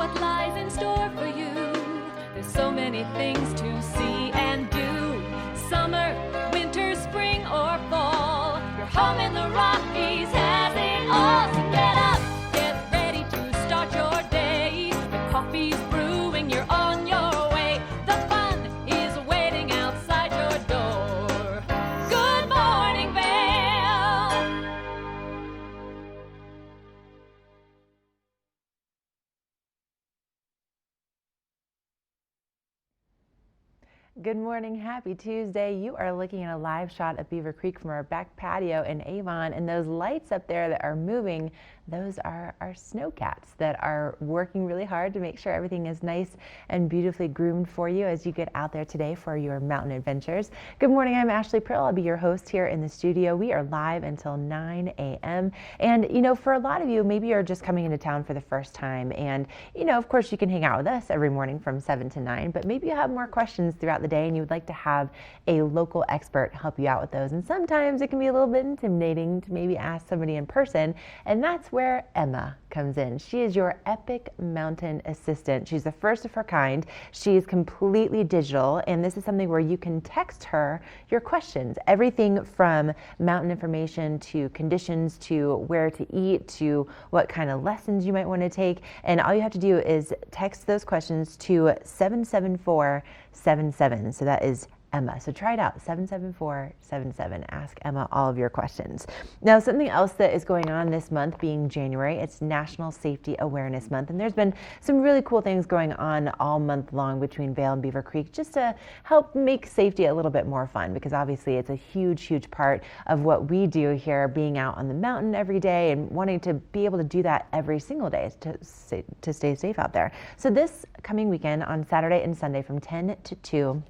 what lies in store for you. There's so many things to see and do. Summer, winter, spring, or fall. Your home in the Rockies has it all. So get up, get ready to start your day. The coffee's brewing, you're on your way. The fun is waiting outside your door. Good morning, Vail. Good morning, happy Tuesday. You are looking at a live shot of Beaver Creek from our back patio in Avon, and those lights up there that are moving, those are our snowcats that are working really hard to make sure everything is nice and beautifully groomed for you as you get out there today for your mountain adventures. Good morning, I'm Ashley Prill. I'll be your host here in the studio. We are live until 9 a.m. And you know, for a lot of you, maybe you're just coming into town for the first time, and you know, of course you can hang out with us every morning from 7 to 9, but maybe you have more questions throughout the day and you would like to have a local expert help you out with those. And sometimes it can be a little bit intimidating to maybe ask somebody in person, and that's where Emma comes in. She is your epic mountain assistant. She's the first of her kind. She's completely digital, and this is something where you can text her your questions. Everything from mountain information to conditions to where to eat to what kind of lessons you might want to take. And all you have to do is text those questions to 77477. So that is Emma. So try it out, 77477. Ask Emma all of your questions. Now, something else that is going on this month, being January, it's National Safety Awareness Month, and there's been some really cool things going on all month long between Vail and Beaver Creek just to help make safety a little bit more fun, because obviously it's a huge part of what we do here, being out on the mountain every day and wanting to be able to do that every single day to stay safe out there. So this coming weekend on Saturday and Sunday from 10 to 2,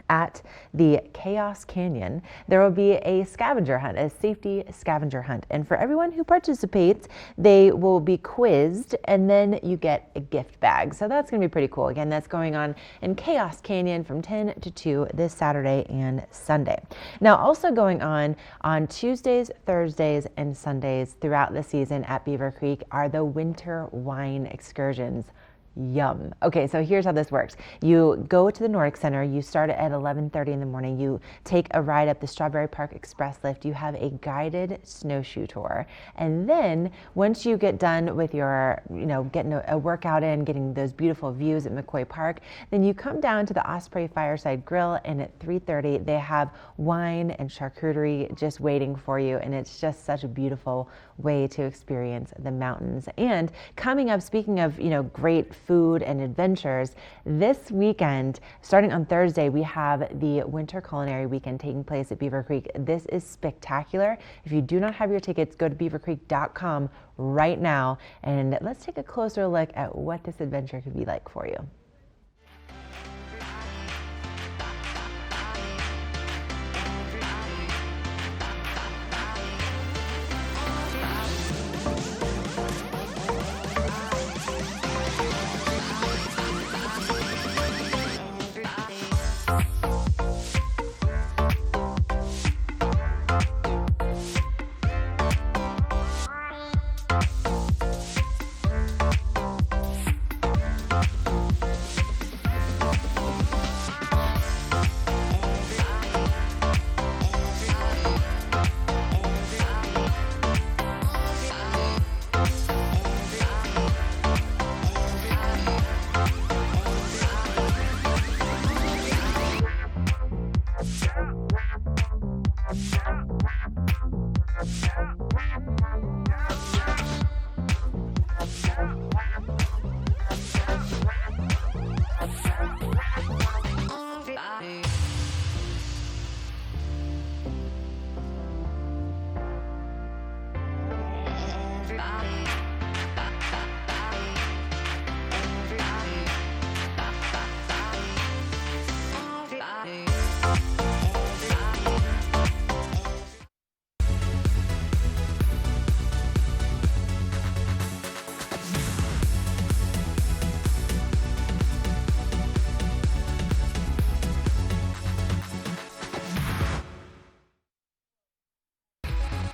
at the Chaos Canyon, there will be a scavenger hunt, a safety scavenger hunt. And for everyone who participates, they will be quizzed and then you get a gift bag. So that's going to be pretty cool. Again, that's going on in Chaos Canyon from 10 to 2 this Saturday and Sunday. Now, also going on Tuesdays, Thursdays, and Sundays throughout the season at Beaver Creek are the winter wine excursions. Yum. Okay, so here's how this works. You go to the Nordic Center, you start at 11:30 in the morning, you take a ride up the Strawberry Park Express lift, you have a guided snowshoe tour, and then once you get done with your, getting a workout in, getting those beautiful views at McCoy Park, then you come down to the Osprey Fireside Grill, and at 3:30 they have wine and charcuterie just waiting for you, and it's just such a beautiful way to experience the mountains. And coming up, speaking of, great food and adventures, this weekend, starting on Thursday, we have the Winter Culinary Weekend taking place at Beaver Creek. This is spectacular. If you do not have your tickets, go to beavercreek.com right now, and let's take a closer look at what this adventure could be like for you.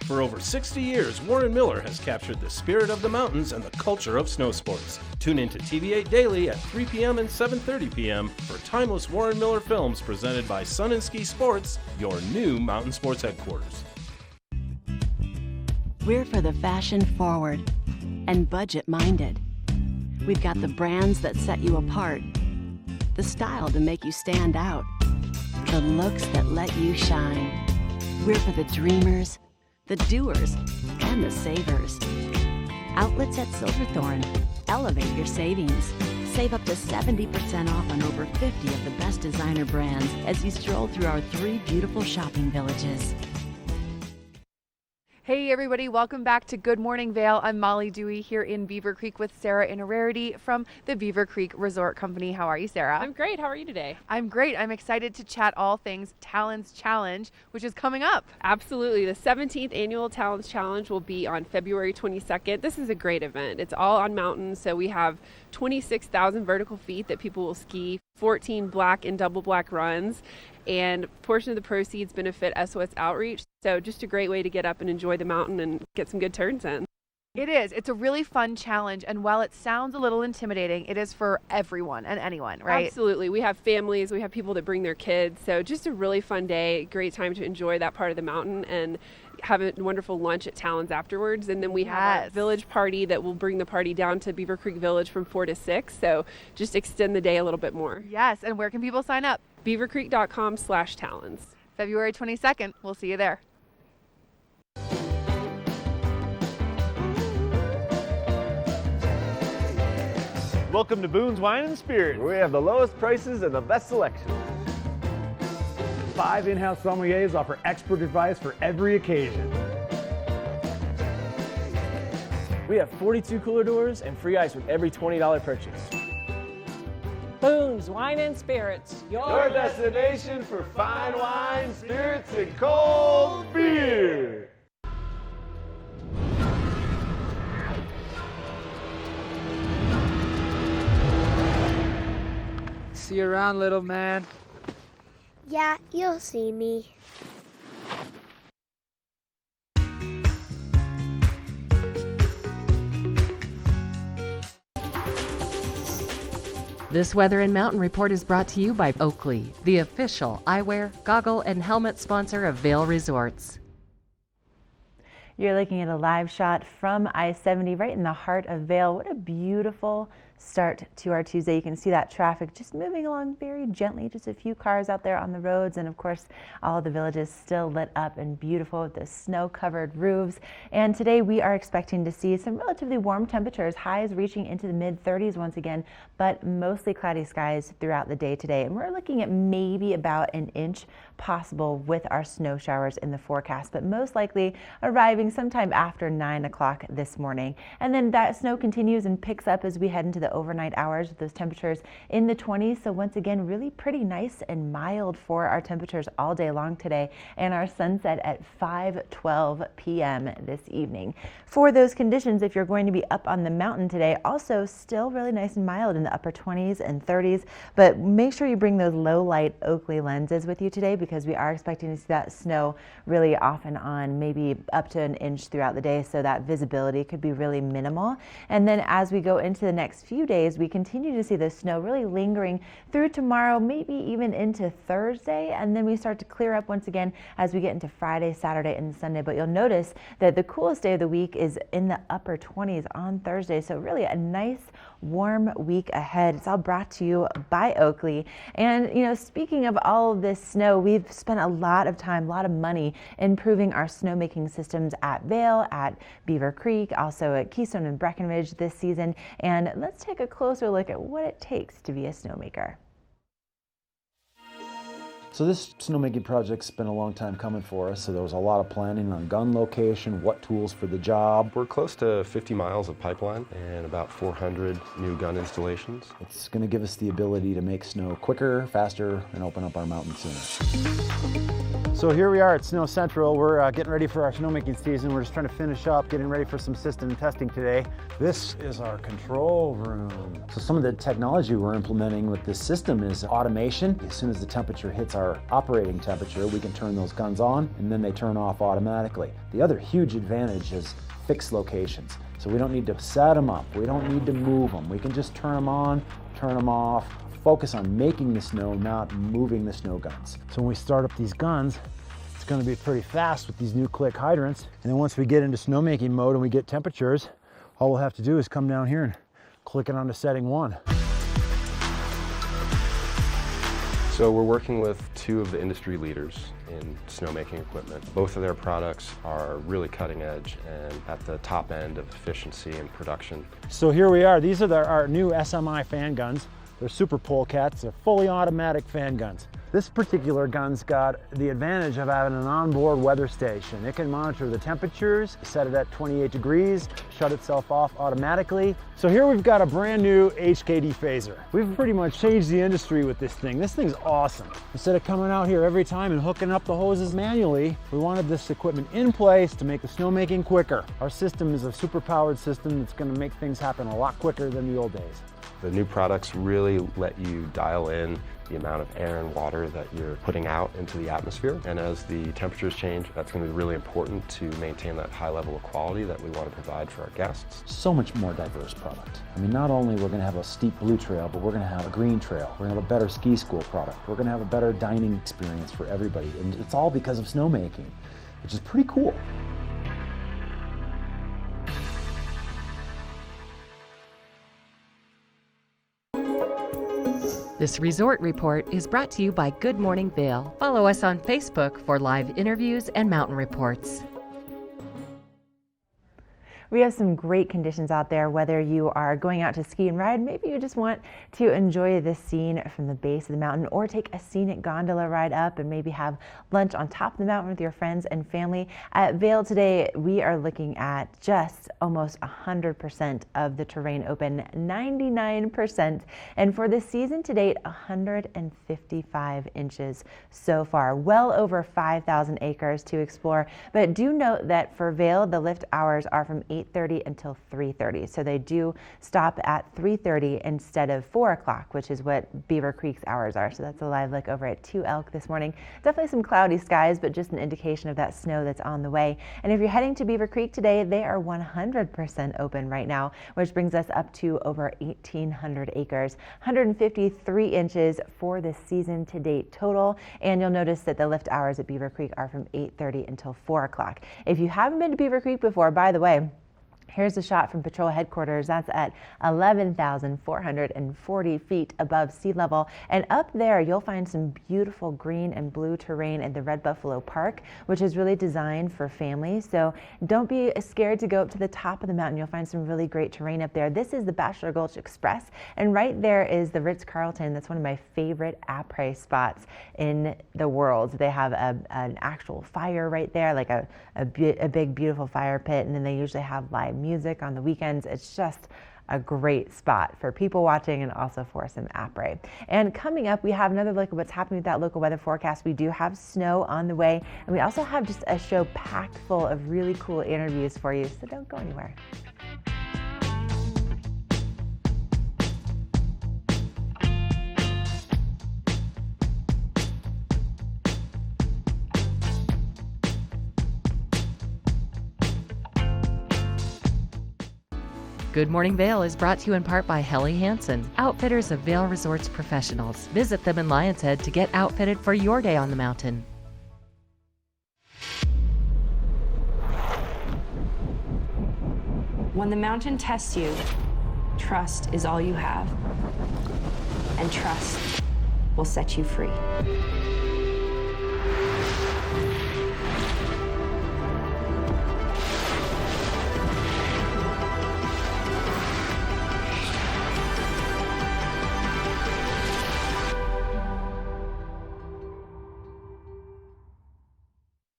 For over 60 years, Warren Miller has captured the spirit of the mountains and the culture of snow sports. Tune in to TV8 Daily at 3 p.m. and 7:30 p.m. for timeless Warren Miller films presented by Sun and Ski Sports, your new mountain sports headquarters. We're for the fashion forward and budget minded. We've got the brands that set you apart, the style to make you stand out, the looks that let you shine. We're for the dreamers, the doers, and the savers. Outlets at Silverthorne. Elevate your savings. Save up to 70% off on over 50 of the best designer brands as you stroll through our 3 beautiful shopping villages. Hey everybody, welcome back to Good Morning Vail. I'm Molly Dewey here in Beaver Creek with Sarah in a Rarity from the Beaver Creek Resort Company. How are you, Sarah? I'm great. How are you today? I'm great. I'm excited to chat all things Talons Challenge, which is coming up. Absolutely. The 17th Annual Talons Challenge will be on February 22nd. This is a great event. It's all on mountains, so we have 26,000 vertical feet that people will ski, 14 black and double black runs, and a portion of the proceeds benefit SOS Outreach. So just a great way to get up and enjoy the mountain and get some good turns in. It is. It's a really fun challenge, and while it sounds a little intimidating, it is for everyone and anyone, right? Absolutely. We have families, we have people that bring their kids, so just a really fun day, great time to enjoy that part of the mountain and have a wonderful lunch at Talons afterwards. And then we have a village party that will bring the party down to Beaver Creek Village from 4 to 6, so just extend the day a little bit more. Yes, and where can people sign up? beavercreek.com/talons. February 22nd. We'll see you there. Welcome to Boone's Wine and Spirits, where we have the lowest prices and the best selection. 5 in-house sommeliers offer expert advice for every occasion. We have 42 cooler doors and free ice with every $20 purchase. Boone's Wine and Spirits, Your destination for fine wine, spirits, and cold beer. See you around, little man. Yeah, you'll see me. This Weather and Mountain Report is brought to you by Oakley, the official eyewear, goggle, and helmet sponsor of Vail Resorts. You're looking at a live shot from I-70 right in the heart of Vail. What a beautiful start to our Tuesday. You can see that traffic just moving along very gently, just a few cars out there on the roads, and of course all of the villages still lit up and beautiful with the snow-covered roofs. And today we are expecting to see some relatively warm temperatures, highs reaching into the mid-30s once again, but mostly cloudy skies throughout the day today. And we're looking at maybe about an inch possible with our snow showers in the forecast, but most likely arriving sometime after 9 o'clock this morning. And then that snow continues and picks up as we head into the overnight hours with those temperatures in the 20s. So once again, really pretty nice and mild for our temperatures all day long today, and our sunset at 5:12 p.m. this evening. For those conditions, if you're going to be up on the mountain today, also still really nice and mild in the upper 20s and 30s, but make sure you bring those low light Oakley lenses with you today, because we are expecting to see that snow really off and on, maybe up to an inch throughout the day, so that visibility could be really minimal. And then as we go into the next few days, we continue to see the snow really lingering through tomorrow, maybe even into Thursday, and then we start to clear up once again as we get into Friday, Saturday, and Sunday. But you'll notice that the coolest day of the week is in the upper 20s on Thursday, so really a nice warm week ahead. It's all brought to you by Oakley. And you know, speaking of all of this snow, we've spent a lot of time, a lot of money improving our snowmaking systems at Vail, at Beaver Creek, also at Keystone and Breckenridge this season. And let's take a closer look at what it takes to be a snowmaker. So this snowmaking project's been a long time coming for us, so there was a lot of planning on gun location, what tools for the job. We're close to 50 miles of pipeline and about 400 new gun installations. It's going to give us the ability to make snow quicker, faster, and open up our mountain sooner. So here we are at Snow Central. We're getting ready for our snowmaking season. We're just trying to finish up, getting ready for some system testing today. This is our control room. So some of the technology we're implementing with this system is automation. As soon as the temperature hits our operating temperature, we can turn those guns on and then they turn off automatically. The other huge advantage is fixed locations. So we don't need to set them up. We don't need to move them. We can just turn them on, turn them off, focus on making the snow, not moving the snow guns. So when we start up these guns, it's going to be pretty fast with these new click hydrants. And then once we get into snowmaking mode and we get temperatures, all we'll have to do is come down here and click it onto setting 1. So we're working with 2 of the industry leaders in snowmaking equipment. Both of their products are really cutting edge and at the top end of efficiency and production. So here we are. These are our new SMI fan guns. They're super polecats. They're fully automatic fan guns. This particular gun's got the advantage of having an onboard weather station. It can monitor the temperatures, set it at 28 degrees, shut itself off automatically. So here we've got a brand new HKD phaser. We've pretty much changed the industry with this thing. This thing's awesome. Instead of coming out here every time and hooking up the hoses manually, we wanted this equipment in place to make the snowmaking quicker. Our system is a super powered system that's going to make things happen a lot quicker than the old days. The new products really let you dial in the amount of air and water that you're putting out into the atmosphere. And as the temperatures change, that's going to be really important to maintain that high level of quality that we want to provide for our guests. So much more diverse product. I mean, not only we're going to have a steep blue trail, but we're going to have a green trail. We're going to have a better ski school product. We're going to have a better dining experience for everybody. And it's all because of snowmaking, which is pretty cool. This resort report is brought to you by Good Morning Vail. Follow us on Facebook for live interviews and mountain reports. We have some great conditions out there, whether you are going out to ski and ride, maybe you just want to enjoy this scene from the base of the mountain, or take a scenic gondola ride up and maybe have lunch on top of the mountain with your friends and family. At Vail today, we are looking at just almost 100% of the terrain open, 99%. And for the season to date, 155 inches so far, well over 5,000 acres to explore. But do note that for Vail, the lift hours are from 8:30 until 3:30. So they do stop at 3:30 instead of 4 o'clock, which is what Beaver Creek's hours are. So that's a live look over at 2 Elk this morning. Definitely some cloudy skies, but just an indication of that snow that's on the way. And if you're heading to Beaver Creek today, they are 100% open right now, which brings us up to over 1,800 acres, 153 inches for the season to date total. And you'll notice that the lift hours at Beaver Creek are from 8:30 until 4 o'clock. If you haven't been to Beaver Creek before, by the way, here's a shot from patrol headquarters. That's at 11,440 feet above sea level. And up there, you'll find some beautiful green and blue terrain at the Red Buffalo Park, which is really designed for families. So don't be scared to go up to the top of the mountain. You'll find some really great terrain up there. This is the Bachelor Gulch Express. And right there is the Ritz-Carlton. That's one of my favorite après spots in the world. They have an actual fire right there, like a big, beautiful fire pit. And then they usually have live music on the weekends. It's just a great spot for people watching and also for some après. And coming up, we have another look at what's happening with that local weather forecast. We do have snow on the way, and we also have just a show packed full of really cool interviews for you, so don't go anywhere. Good Morning Vail is brought to you in part by Helly Hansen, outfitters of Vail Resorts professionals. Visit them in Lion's Head to get outfitted for your day on the mountain. When the mountain tests you, trust is all you have. And trust will set you free.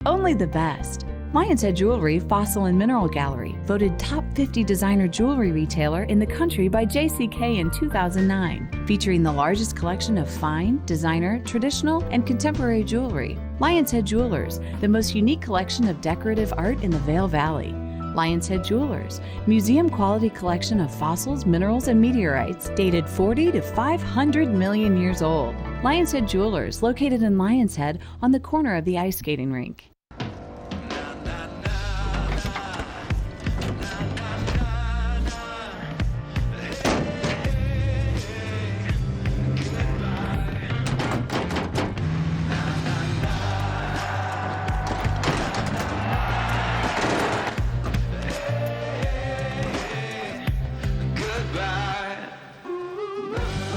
Only the best. Lion's Head Jewelry Fossil and Mineral Gallery, voted top 50 designer jewelry retailer in the country by JCK in 2009, featuring the largest collection of fine, designer, traditional, and contemporary jewelry. Lion's Head Jewelers, the most unique collection of decorative art in the Vail Valley. Lion's Head Jewelers, museum-quality collection of fossils, minerals, and meteorites dated 40 to 500 million years old. Lion's Head Jewelers, located in Lion's Head on the corner of the ice skating rink.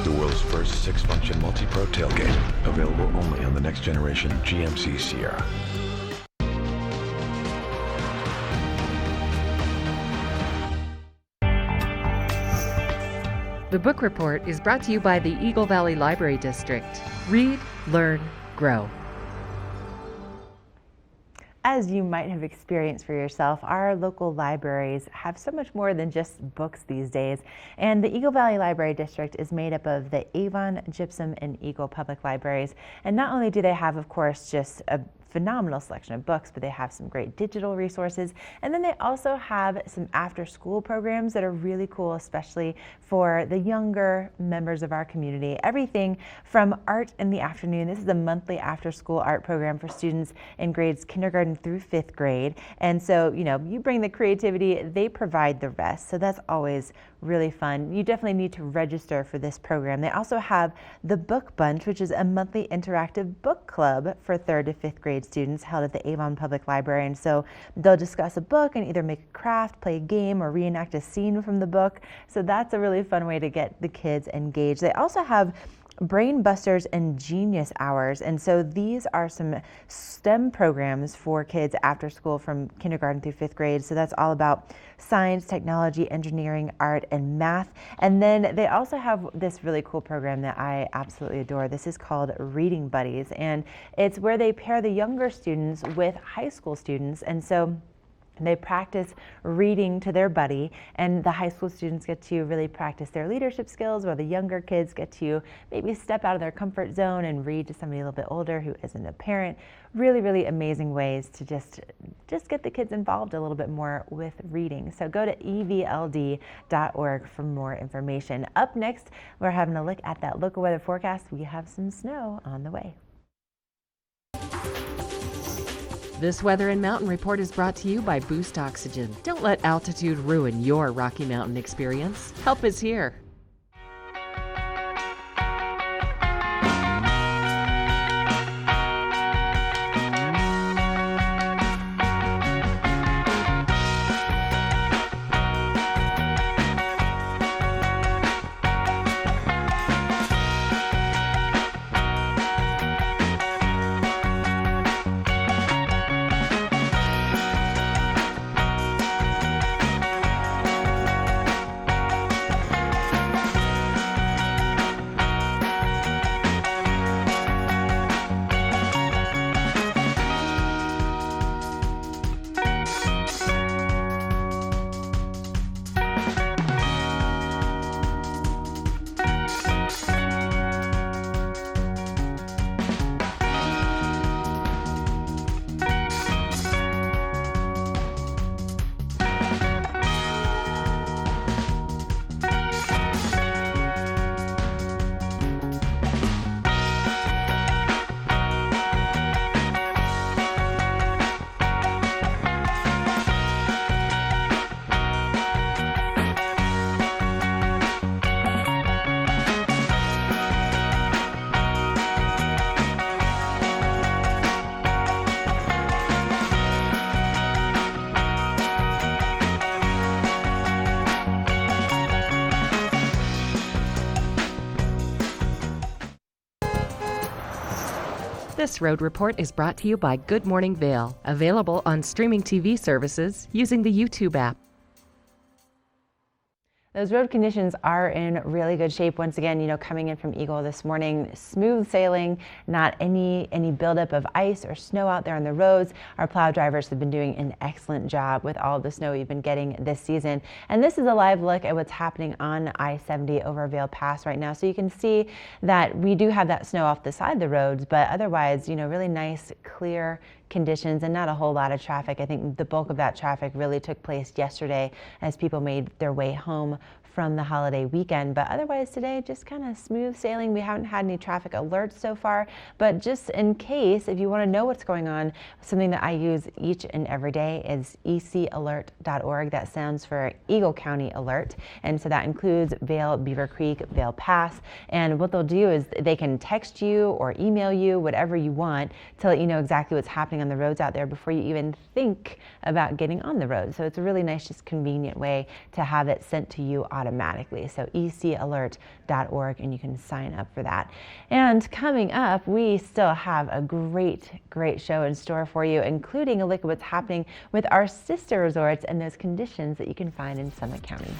The world's first 6-function multi-pro tailgate, available only on the next generation GMC Sierra. The Book Report is brought to you by the Eagle Valley Library District. Read, learn, grow. As you might have experienced for yourself, our local libraries have so much more than just books these days. And the Eagle Valley Library District is made up of the Avon, Gypsum, and Eagle Public Libraries. And not only do they have, of course, just a phenomenal selection of books, but they have some great digital resources. And then they also have some after-school programs that are really cool, especially for the younger members of our community. Everything from art in the afternoon. This is a monthly after-school art program for students in grades kindergarten through 5th grade. And so, you bring the creativity, they provide the rest. So that's always really fun. You definitely need to register for this program. They also have the Book Bunch, which is a monthly interactive book club for 3rd to 5th grade students held at the Avon Public Library. And so they'll discuss a book and either make a craft, play a game, or reenact a scene from the book. So that's a really fun way to get the kids engaged. They also have Brain Busters and Genius Hours. And so these are some STEM programs for kids after school from kindergarten through 5th grade. So that's all about science, technology, engineering, art, and math. And then they also have this really cool program that I absolutely adore. This is called Reading Buddies. And it's where they pair the younger students with high school students. And so they practice reading to their buddy, and the high school students get to really practice their leadership skills, while the younger kids get to maybe step out of their comfort zone and read to somebody a little bit older who isn't a parent. Really, really amazing ways to just get the kids involved a little bit more with reading. So go to evld.org for more information. Up next, we're having a look at that local weather forecast. We have some snow on the way. This Weather and Mountain Report is brought to you by Boost Oxygen. Don't let altitude ruin your Rocky Mountain experience. Help is here. This road report is brought to you by Good Morning Vail, available on streaming TV services using the YouTube app. Those road conditions are in really good shape. Once again, coming in from Eagle this morning, smooth sailing, not any buildup of ice or snow out there on the roads. Our plow drivers have been doing an excellent job with all of the snow we've been getting this season. And this is a live look at what's happening on I-70 over Vail Pass right now. So you can see that we do have that snow off the side of the roads, but otherwise, really nice, clear conditions and not a whole lot of traffic. I think the bulk of that traffic really took place yesterday as people made their way home from the holiday weekend, but otherwise today just kind of smooth sailing. We haven't had any traffic alerts so far, but just in case, if you want to know what's going on, something that I use each and every day is ecalert.org. That stands for Eagle County Alert, and so that includes Vail, Beaver Creek, Vail Pass, and what they'll do is they can text you or email you, whatever you want, to let you know exactly what's happening on the roads out there before you even think about getting on the road. So it's a really nice, just convenient way to have it sent to you automatically. So ecalert.org, and you can sign up for that. And coming up, we still have a great show in store for you, including a look at what's happening with our sister resorts and those conditions that you can find in Summit County.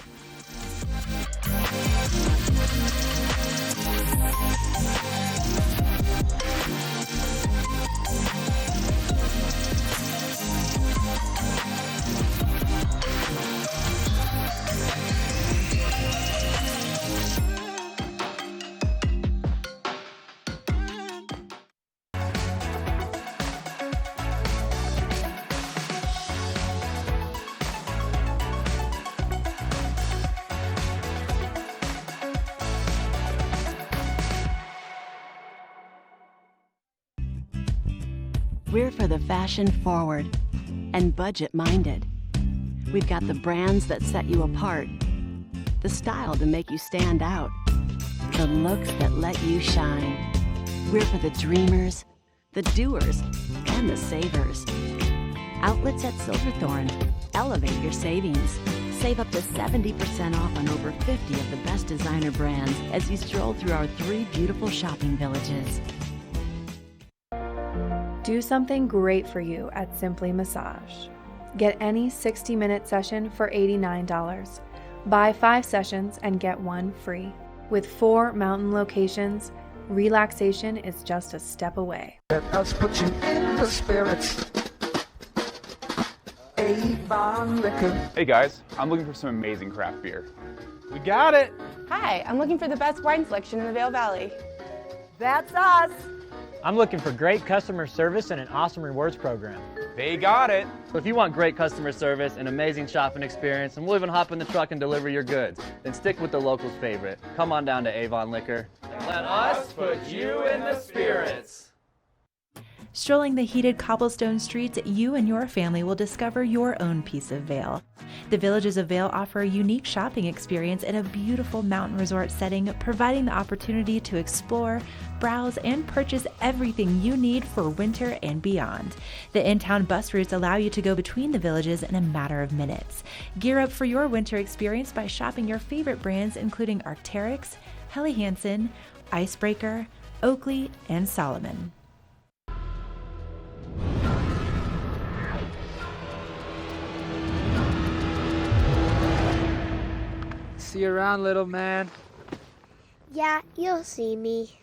We're for the fashion forward and budget minded. We've got the brands that set you apart, the style to make you stand out, the looks that let you shine. We're for the dreamers, the doers, and the savers. Outlets at Silverthorne. Elevate your savings. Save up to 70% off on over 50 of the best designer brands as you stroll through our 3 beautiful shopping villages. Do something great for you at Simply Massage. Get any 60-minute session for $89. Buy 5 sessions and get 1 free. With 4 mountain locations, relaxation is just a step away. Let us put you in the spirits. Avon Liquor. Hey guys, I'm looking for some amazing craft beer. We got it! Hi, I'm looking for the best wine selection in the Vail Valley. That's us! I'm looking for great customer service and an awesome rewards program. They got it! So if you want great customer service, an amazing shopping experience, and we'll even hop in the truck and deliver your goods, then stick with the locals' favorite. Come on down to Avon Liquor. Let us put you in the spirits. Strolling the heated cobblestone streets, you and your family will discover your own piece of Vail. The Villages of Vail offer a unique shopping experience in a beautiful mountain resort setting, providing the opportunity to explore, browse, and purchase everything you need for winter and beyond. The in-town bus routes allow you to go between the villages in a matter of minutes. Gear up for your winter experience by shopping your favorite brands including Arc'teryx, Helly Hansen, Icebreaker, Oakley, and Solomon. See you around, little man. Yeah, you'll see me.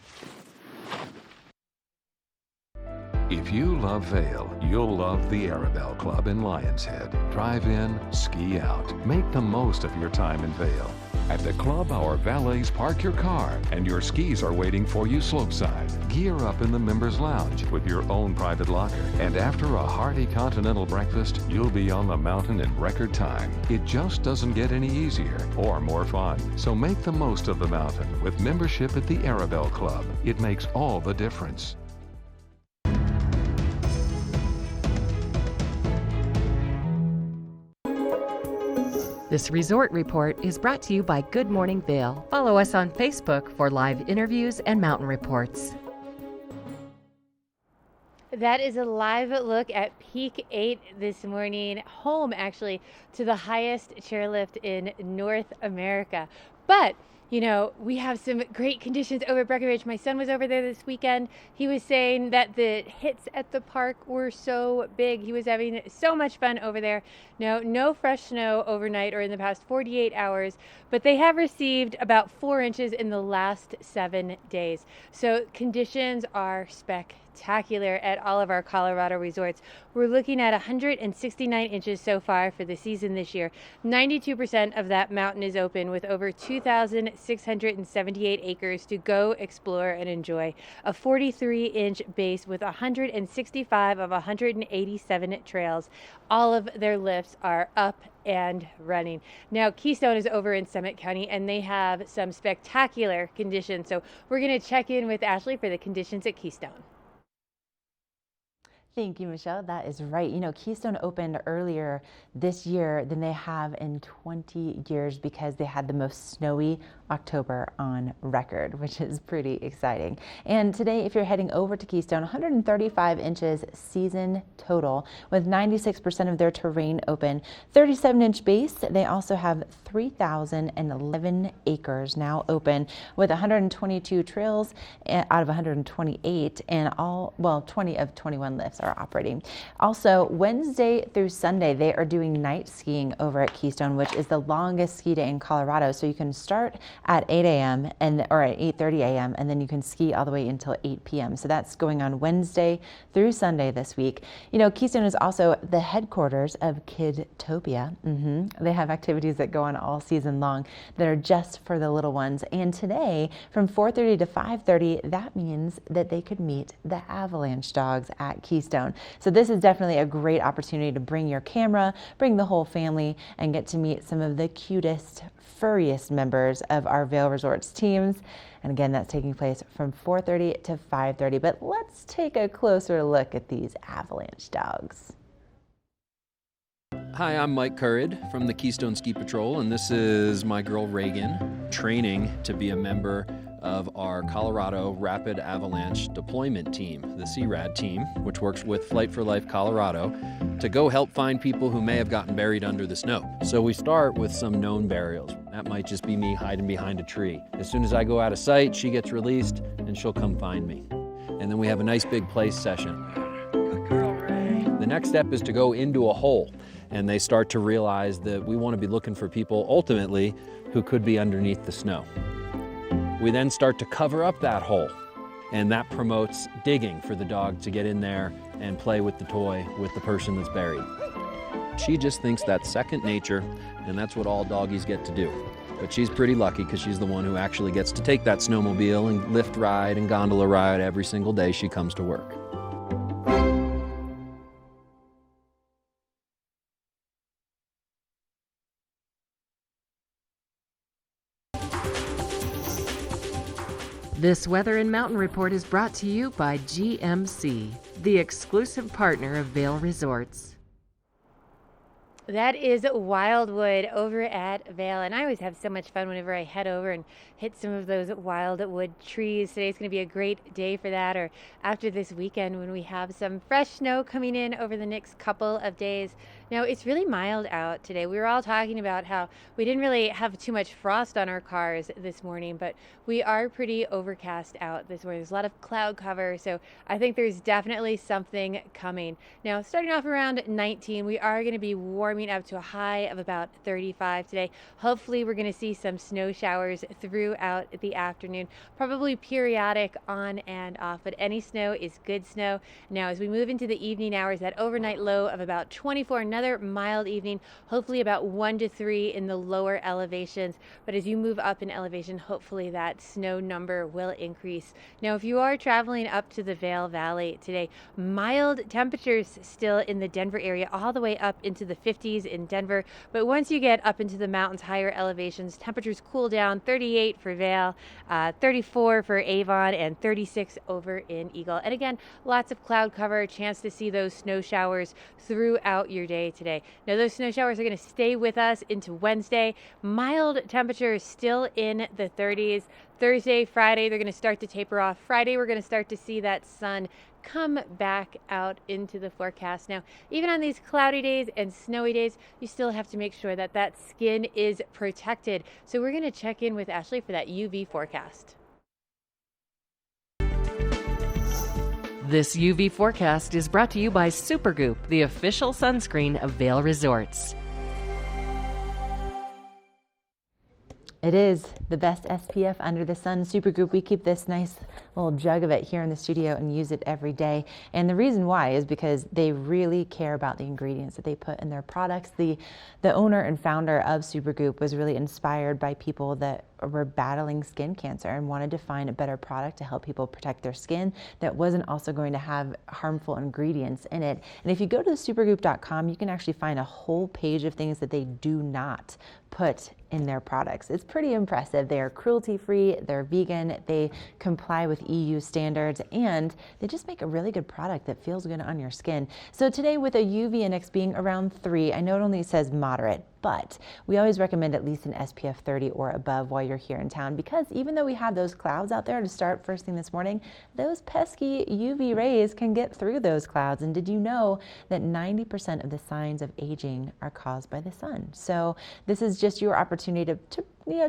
If you love Vail, you'll love the Arabelle Club in Lions Head. Drive in, ski out. Make the most of your time in Vail. At the club, our valets park your car, and your skis are waiting for you slopeside. Gear up in the members' lounge with your own private locker, and after a hearty continental breakfast, you'll be on the mountain in record time. It just doesn't get any easier or more fun. So make the most of the mountain with membership at the Arabelle Club. It makes all the difference. This resort report is brought to you by Good Morning Vail. Follow us on Facebook for live interviews and mountain reports. That is a live look at Peak 8 this morning, home actually to the highest chairlift in North America. But You know, we have some great conditions over at Breckenridge. My son was over there this weekend. He was saying that the hits at the park were so big. He was having so much fun over there. No fresh snow overnight or in the past 48 hours, but they have received about 4 inches in the last 7 days. So conditions are spectacular at all of our Colorado resorts. We're looking at 169 inches so far for the season this year. 92% of that mountain is open with over 2,678 acres to go explore and enjoy. A 43-inch base with 165 of 187 trails. All of their lifts are up and running. Now, Keystone is over in Summit County and they have some spectacular conditions. So we're going to check in with Ashley for the conditions at Keystone. Thank you, Michelle. That is right. You know, Keystone opened earlier this year than they have in 20 years because they had the most snowy October on record, which is pretty exciting. And today, if you're heading over to Keystone, 135 inches season total with 96% of their terrain open, 37-inch base. They also have 3,011 acres now open with 122 trails out of 128 and 20 of 21 lifts are operating. Also, Wednesday through Sunday, they are doing night skiing over at Keystone, which is the longest ski day in Colorado. So you can start at 8 a.m. or at 8:30 a.m. and then you can ski all the way until 8 p.m. So that's going on Wednesday through Sunday this week. You know, Keystone is also the headquarters of Kidtopia. They have activities that go on all season long that are just for the little ones. And today, from 4:30 to 5:30, that means that they could meet the avalanche dogs at Keystone. So this is definitely a great opportunity to bring your camera, bring the whole family, and get to meet some of the cutest, furriest members of our Vail Resorts teams. And again, that's taking place from 4:30 to 5:30. But let's take a closer look at these avalanche dogs. Hi, I'm Mike Currid from the Keystone Ski Patrol, and this is my girl Reagan, training to be a member of our Colorado Rapid Avalanche Deployment Team, the CRAD team, which works with Flight for Life Colorado to go help find people who may have gotten buried under the snow. So we start with some known burials. That might just be me hiding behind a tree. As soon as I go out of sight, she gets released and she'll come find me. And then we have a nice big place session. Good girl, Ray. The next step is to go into a hole, and they start to realize that we want to be looking for people ultimately who could be underneath the snow. We then start to cover up that hole, and that promotes digging for the dog to get in there and play with the toy with the person that's buried. She just thinks that's second nature, and that's what all doggies get to do. But she's pretty lucky because she's the one who actually gets to take that snowmobile and lift ride and gondola ride every single day she comes to work. This Weather and Mountain Report is brought to you by GMC, the exclusive partner of Vail Resorts. That is Wildwood over at Vail, and I always have so much fun whenever I head over and hit some of those wildwood trees. Today's going to be a great day for that, or after this weekend when we have some fresh snow coming in over the next couple of days. Now, it's really mild out today. We were all talking about how we didn't really have too much frost on our cars this morning, but we are pretty overcast out this morning. There's a lot of cloud cover, so I think there's definitely something coming. Now, starting off around 19, we are going to be warming up to a high of about 35 today. Hopefully, we're going to see some snow showers throughout the afternoon, probably periodic on and off, but any snow is good snow. Now, as we move into the evening hours, that overnight low of about 24, another mild evening, hopefully about 1 to 3 in the lower elevations. But as you move up in elevation, hopefully that snow number will increase. Now, if you are traveling up to the Vail Valley today, mild temperatures still in the Denver area, all the way up into the 50s in Denver. But once you get up into the mountains, higher elevations, temperatures cool down. 38 for Vail, 34 for Avon, and 36 over in Eagle. And again, lots of cloud cover, chance to see those snow showers throughout your day today. Now, those snow showers are going to stay with us into Wednesday. Mild temperatures still in the 30s. Thursday, Friday, they're going to start to taper off. Friday, we're going to start to see that sun come back out into the forecast. Now, even on these cloudy days and snowy days, you still have to make sure that that skin is protected. So we're going to check in with Ashley for that UV forecast. This UV forecast is brought to you by Supergoop, the official sunscreen of Vail Resorts. It is the best SPF under the sun. Supergoop, we keep this nice little jug of it here in the studio and use it every day. And the reason why is because they really care about the ingredients that they put in their products. The owner and founder of Supergoop was really inspired by people that were battling skin cancer and wanted to find a better product to help people protect their skin that wasn't also going to have harmful ingredients in it. And if you go to supergoop.com, you can actually find a whole page of things that they do not put in their products. It's pretty impressive. They are cruelty-free, they're vegan, they comply with EU standards, and they just make a really good product that feels good on your skin. So today, with a UV index being around 3, I know it only says moderate, but we always recommend at least an SPF 30 or above while you're here in town, because even though we have those clouds out there to start first thing this morning, those pesky UV rays can get through those clouds. And did you know that 90% of the signs of aging are caused by the sun? So this is just your opportunity to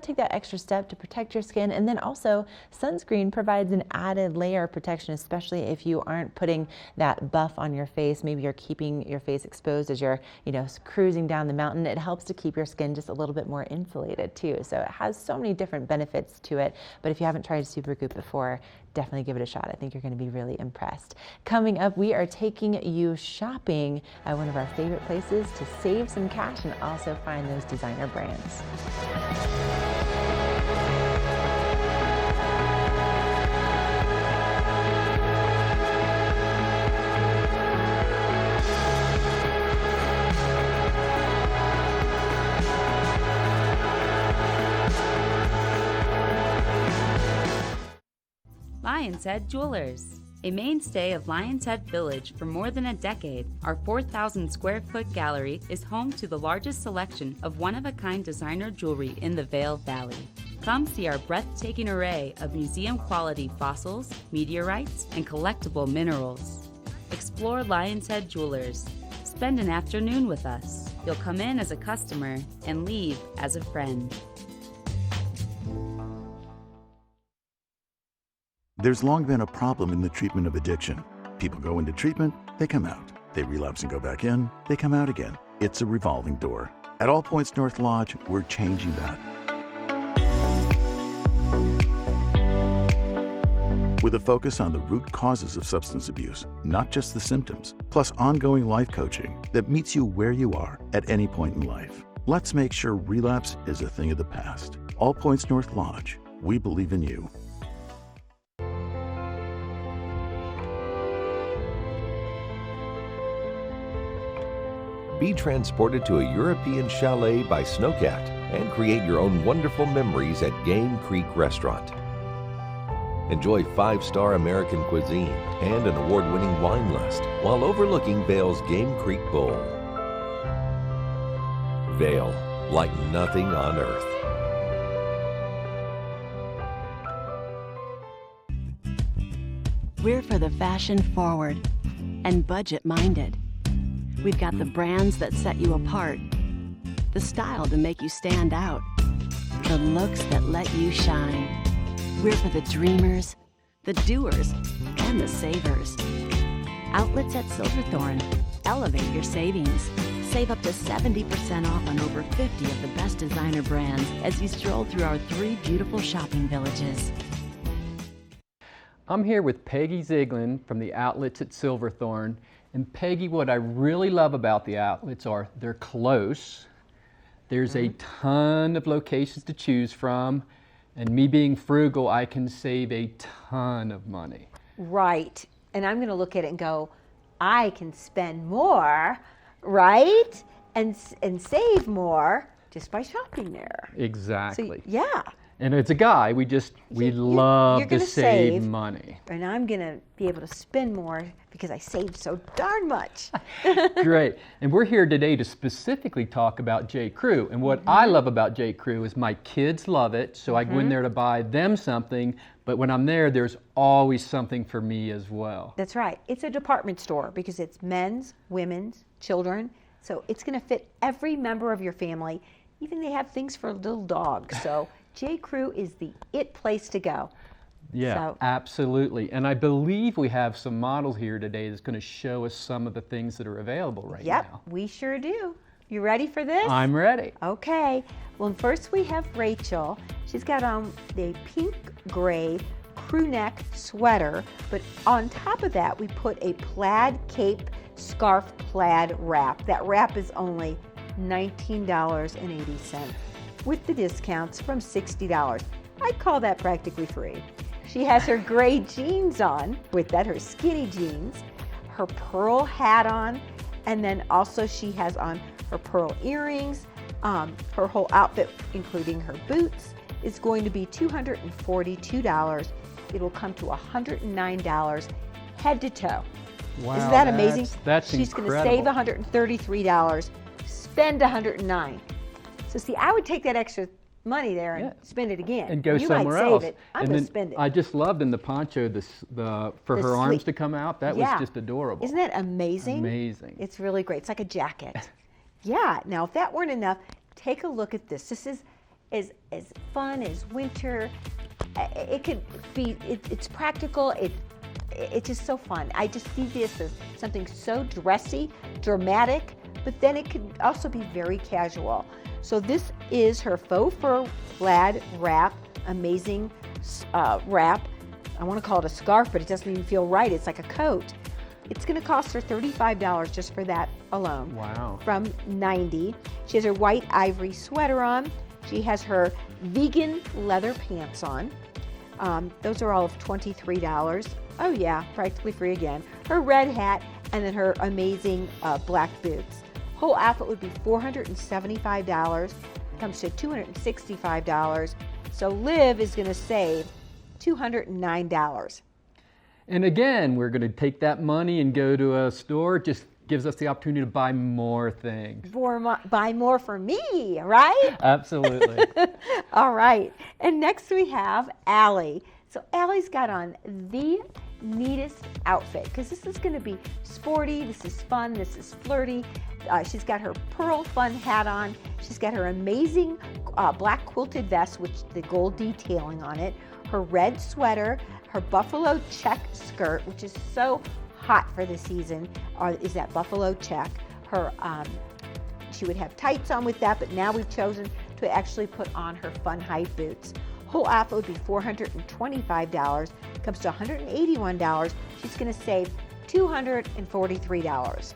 take that extra step to protect your skin. And then also, sunscreen provides an added layer of protection, especially if you aren't putting that buff on your face. Maybe you're keeping your face exposed as you're cruising down the mountain. It helps to keep your skin just a little bit more insulated too. So it has so many different benefits to it. But if you haven't tried Supergoop before, definitely give it a shot. I think you're going to be really impressed. Coming up, we are taking you shopping at one of our favorite places to save some cash and also find those designer brands. Lion's Head Jewelers. A mainstay of Lion's Head Village for more than a decade, our 4,000 square foot gallery is home to the largest selection of one-of-a-kind designer jewelry in the Vail Valley. Come see our breathtaking array of museum-quality fossils, meteorites, and collectible minerals. Explore Lion's Head Jewelers. Spend an afternoon with us. You'll come in as a customer and leave as a friend. There's long been a problem in the treatment of addiction. People go into treatment, they come out. They relapse and go back in, they come out again. It's a revolving door. At All Points North Lodge, we're changing that. With a focus on the root causes of substance abuse, not just the symptoms, plus ongoing life coaching that meets you where you are at any point in life. Let's make sure relapse is a thing of the past. All Points North Lodge, we believe in you. Be transported to a European chalet by Snowcat and create your own wonderful memories at Game Creek Restaurant. Enjoy 5-star American cuisine and an award-winning wine list while overlooking Vail's Game Creek Bowl. Vail, like nothing on earth. We're for the fashion forward and budget minded. We've got the brands that set you apart, the style to make you stand out, the looks that let you shine. We're for the dreamers, the doers, and the savers. Outlets at Silverthorne. Elevate your savings. Save up to 70% off on over 50 of the best designer brands as you stroll through our 3 beautiful shopping villages. I'm here with Peggy Zieglin from the Outlets at Silverthorne. And Peggy, what I really love about the outlets are they're close. There's a ton of locations to choose from. And me being frugal, I can save a ton of money. Right. And I'm going to look at it and go, I can spend more, right? And save more just by shopping there. Exactly. So, yeah. And it's a guy, we love you're to gonna save money. And I'm going to be able to spend more because I saved so darn much. Great. And we're here today to specifically talk about J. Crew. And what I love about J. Crew is my kids love it, so I go in there to buy them something, but when I'm there, there's always something for me as well. That's right. It's a department store because it's men's, women's, children. So it's going to fit every member of your family. Even they have things for little dogs. So J. Crew is the it place to go. Yeah, So, absolutely. And I believe we have some models here today that's going to show us some of the things that are available right now. yep, we sure do. You ready for this? I'm ready. Okay. Well, first we have Rachel. She's got on the pink gray crew neck sweater, but on top of that we put a plaid cape scarf plaid wrap. That wrap is only $19.80 with the discounts from $60. I'd call that practically free. She has her gray jeans on, with that her skinny jeans, her pearl hat on, and then also she has on her pearl earrings. Her whole outfit, including her boots, is going to be $242. It will come to $109 head to toe. Wow, Isn't that amazing? That's She's incredible. going to save $133, spend $109. So see, I would take that extra money there and spend it again. And go you somewhere might else. Save it. I'm and going then to spend it. I just loved in the poncho for The her arms sleeve. to come out. That Yeah. was just adorable. Isn't that amazing? Amazing. It's really great. It's like a jacket. Yeah. Now, if that weren't enough, take a look at this. This is as fun as winter. It could be. It's practical. It's just so fun. I just see this as something so dressy, dramatic, but then it could also be very casual. So this is her faux fur plaid wrap, amazing wrap. I want to call it a scarf, but it doesn't even feel right. It's like a coat. It's going to cost her $35 just for that alone. Wow. From $90. She has her white ivory sweater on. She has her vegan leather pants on. Those are all of $23. Oh yeah, practically free again. Her red hat, and then her amazing black boots. Whole outfit would be $475. Comes to $265. So Liv is going to save $209. And again, we're going to take that money and go to a store. It just gives us the opportunity to buy more things. Buy more for me, right? Absolutely. All right. And next we have Allie. So Allie's got on the neatest outfit because this is going to be sporty, this is fun, this is flirty. She's got her pearl fun hat on. She's got her amazing black quilted vest with the gold detailing on it, her red sweater, her buffalo check skirt, which is so hot for the season, is that buffalo check. Her she would have tights on with that, but now we've chosen to actually put on her fun high boots. Whole outfit would be $425. Comes to $181. She's going to save $243.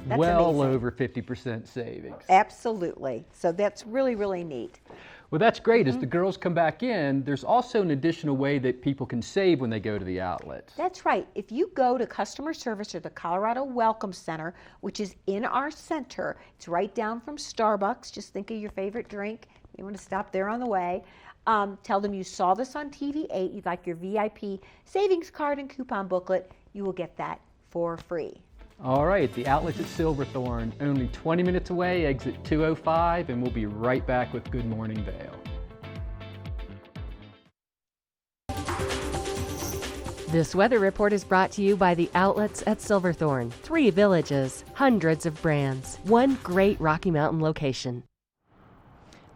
That's well amazing. over 50% savings. Absolutely. So that's really, really neat. Well, that's great. As the girls come back in, there's also an additional way that people can save when they go to the outlets. That's right. If you go to customer service or the Colorado Welcome Center, which is in our center, it's right down from Starbucks. Just think of your favorite drink. You want to stop there on the way. Tell them you saw this on TV8. You'd like your VIP savings card and coupon booklet. You will get that for free. All right, the outlet's at Silverthorne, only 20 minutes away, exit 205, and we'll be right back with Good Morning Vail. This weather report is brought to you by the outlets at Silverthorne. 3 villages, hundreds of brands, one great Rocky Mountain location.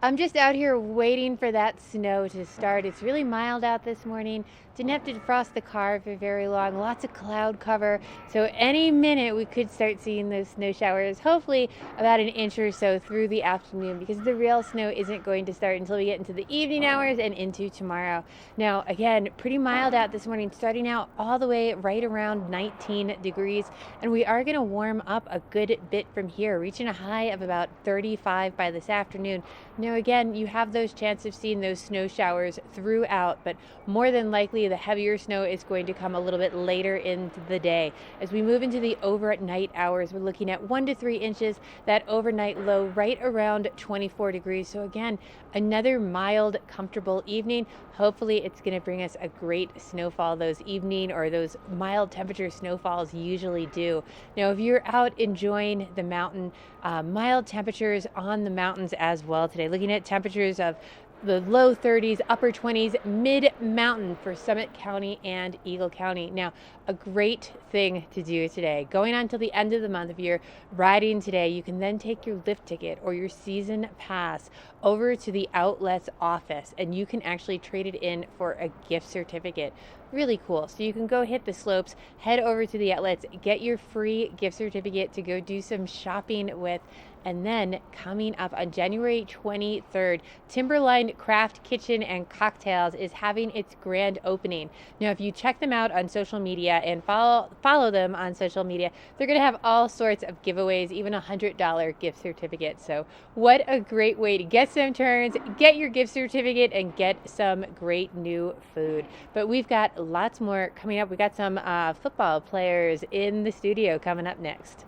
I'm just out here waiting for that snow to start. It's really mild out this morning. Didn't have to defrost the car for very long. Lots of cloud cover. So any minute we could start seeing those snow showers, hopefully about an inch or so through the afternoon, because the real snow isn't going to start until we get into the evening hours and into tomorrow. Now, again, pretty mild out this morning, starting out all the way right around 19 degrees. And we are going to warm up a good bit from here, reaching a high of about 35 by this afternoon. Now, Now again, you have those chances of seeing those snow showers throughout, but more than likely the heavier snow is going to come a little bit later into the day. As we move into the overnight hours, we're looking at 1 to 3 inches, that overnight low right around 24 degrees. So again, another mild, comfortable evening. Hopefully it's going to bring us a great snowfall those evening or those mild temperature snowfalls usually do. Now, if you're out enjoying the mountain, mild temperatures on the mountains as well today. Looking at temperatures of the low 30s, upper 20s, mid-mountain for Summit County and Eagle County. Now, a great thing to do today. Going on till the end of the month, if you're riding today, you can then take your lift ticket or your season pass over to the Outlets office, and you can actually trade it in for a gift certificate. Really cool. So you can go hit the slopes, head over to the Outlets, get your free gift certificate to go do some shopping with. And then coming up on January 23rd, Timberline Craft Kitchen and Cocktails is having its grand opening. Now, if you check them out on social media and follow them on social media, they're going to have all sorts of giveaways, even $100 gift certificates. So what a great way to get some turns, get your gift certificate, and get some great new food. But we've got lots more coming up. We've got some football players in the studio coming up next.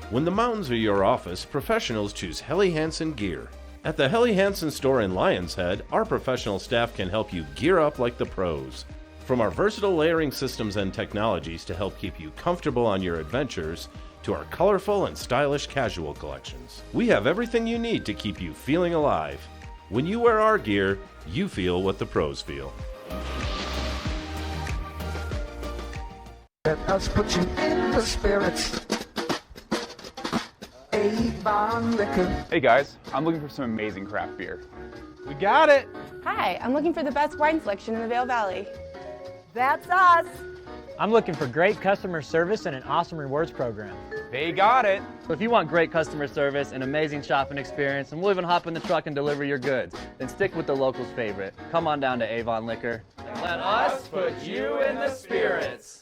When the mountains are your office, professionals choose Helly Hansen gear. At the Helly Hansen store in Lion's Head, our professional staff can help you gear up like the pros. From our versatile layering systems and technologies to help keep you comfortable on your adventures, to our colorful and stylish casual collections, we have everything you need to keep you feeling alive. When you wear our gear, you feel what the pros feel. Let us put you in the spirits. Avon Liquor. Hey guys, I'm looking for some amazing craft beer. We got it. Hi, I'm looking for the best wine selection in the Vail Valley. That's us. I'm looking for great customer service and an awesome rewards program. They got it. So if you want great customer service, an amazing shopping experience, and we'll even hop in the truck and deliver your goods, then stick with the locals' favorite. Come on down to Avon Liquor. Let us put you in the spirits.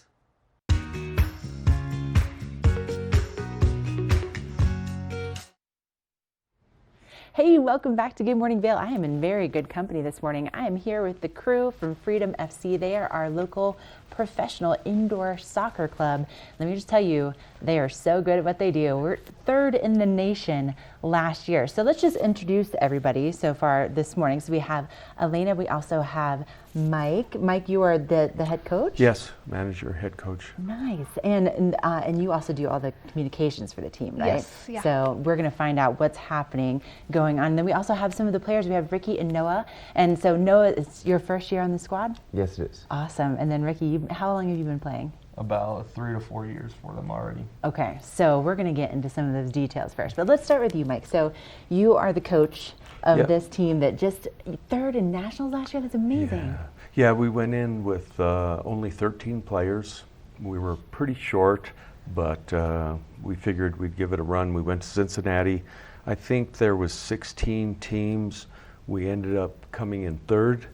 Hey, welcome back to Good Morning Vail. I am in very good company this morning. I am here with the crew from Freedom FC. They are our local professional indoor soccer club. Let me just tell you, they are so good at what they do. We're third in the nation last year. So let's just introduce everybody so far this morning. So we have Elena, we also have Mike. Mike, you are the head coach? Yes, manager, head coach. Nice. And you also do all the communications for the team, right? Yes, yeah. So we're going to find out what's happening going on. And then we also have some of the players. We have Ricky and Noah. And so Noah, it's your first year on the squad? Yes, it is. Awesome. And then Ricky, how long have you been playing? About 3 to 4 years for them already. Okay, so we're going to get into some of those details first. But let's start with you, Mike. So you are the coach of this team that just third in nationals last year. That's amazing. Yeah, we went in with only 13 players. We were pretty short, but we figured we'd give it a run. We went to Cincinnati. I think there was 16 teams. We ended up coming in third.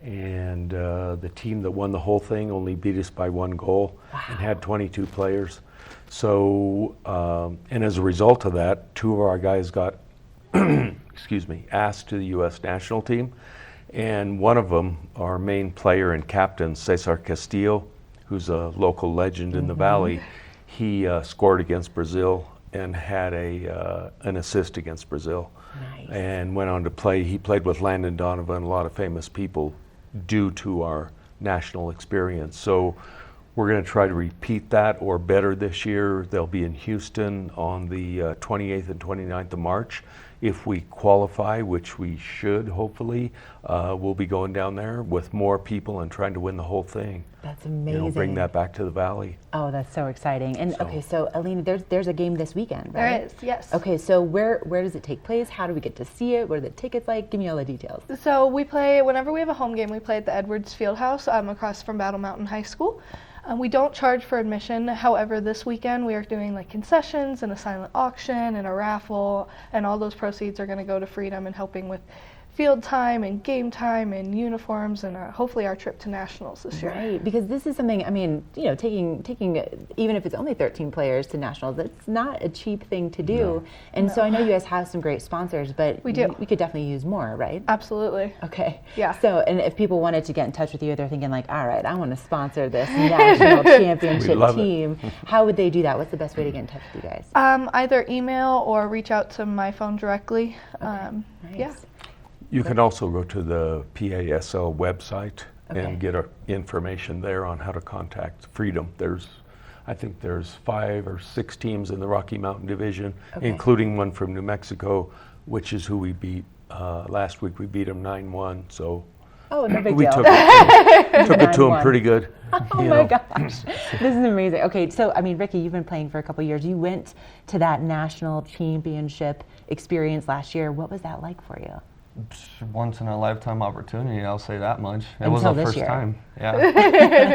And the team that won the whole thing only beat us by 1 goal and had 22 players. So, and as a result of that, 2 of our guys got, asked to the U.S. national team. And one of them, our main player and captain, Cesar Castillo, who's a local legend in the Valley, he scored against Brazil and had an assist against Brazil. Nice. And went on to play. He played with Landon Donovan, a lot of famous people, due to our national experience. So We're going to try to repeat that or better this year. They'll be in Houston on the 28th and 29th of March. If we qualify, which we should hopefully, we'll be going down there with more people and trying to win the whole thing. That's amazing. Bring that back to the Valley. Oh, that's so exciting. And okay, so Alina, there's a game this weekend, right? There is, yes. Okay, so where does it take place? How do we get to see it? What are the tickets like? Give me all the details. So we play, whenever we have a home game, we play at the Edwards Fieldhouse across from Battle Mountain High School. We don't charge for admission. However, this weekend we are doing like concessions and a silent auction and a raffle, and all those proceeds are going to go to Freedom and helping with field time and game time and uniforms and hopefully our trip to nationals this year. Right, because this is something, I mean, you know, taking even if it's only 13 players to nationals, it's not a cheap thing to do. No. And No. so I know you guys have some great sponsors, but we do. We could definitely use more, right? Absolutely. Okay. Yeah. So, and if people wanted to get in touch with you, they're thinking like, all right, I want to sponsor this national championship team. How would they do that? What's the best way to get in touch with you guys? Either email or reach out to my phone directly. Nice. Yeah. You can also go to the PASL website Okay. and get our information there on how to contact Freedom. I think there's 5 or 6 teams in the Rocky Mountain Division, Okay. including one from New Mexico, which is who we beat. Last week we beat them 9-1, so Oh, no big we deal. took it to them 9-1. pretty good. Oh my gosh, this is amazing. Okay, so I mean, Ricky, you've been playing for a couple years. You went to that national championship experience last year. What was that like for you? Once in a lifetime opportunity, I'll say that much. It Until was the this first year. time. Yeah.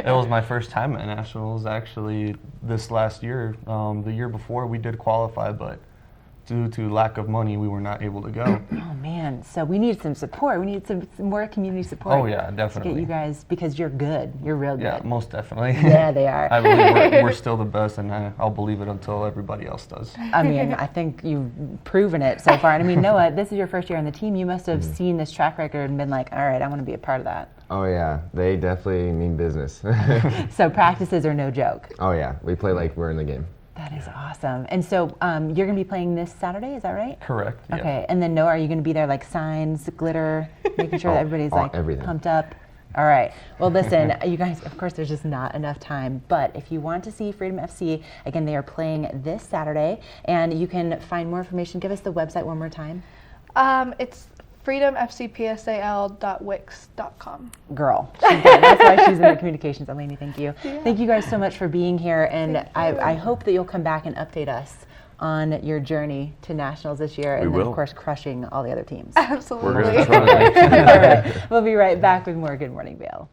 It was my first time at nationals actually this last year. The year before we did qualify, but due to lack of money, we were not able to go. Oh man, so we need some support. We need some more community support. Oh, yeah, To definitely. get you guys, because you're good. You're real good. Yeah, most definitely. Yeah, they are. I believe we're still the best, and I'll believe it until everybody else does. I mean, I think you've proven it so far. And I mean, Noah, this is your first year on the team. You must have seen this track record and been like, all right, I want to be a part of that. Oh yeah, they definitely mean business. So practices are no joke. Oh yeah, we play like we're in the game. That is awesome. And so you're going to be playing this Saturday, is that right? Correct. Yeah. Okay, and then Noah, are you going to be there like signs, glitter, making sure that everybody's like everything. pumped up? All right. Well, listen, you guys, of course, there's just not enough time. But if you want to see Freedom FC, again, they are playing this Saturday. And you can find more information. Give us the website one more time. It's freedomfcpsal.wix.com. Girl. She's good. That's why she's in the communications. Eleni, thank you. Yeah. Thank you guys so much for being here. And I hope that you'll come back and update us on your journey to nationals this year. And then, of course, crushing all the other teams. Absolutely. We're going to try. All right. We'll be right back with more Good Morning Vail.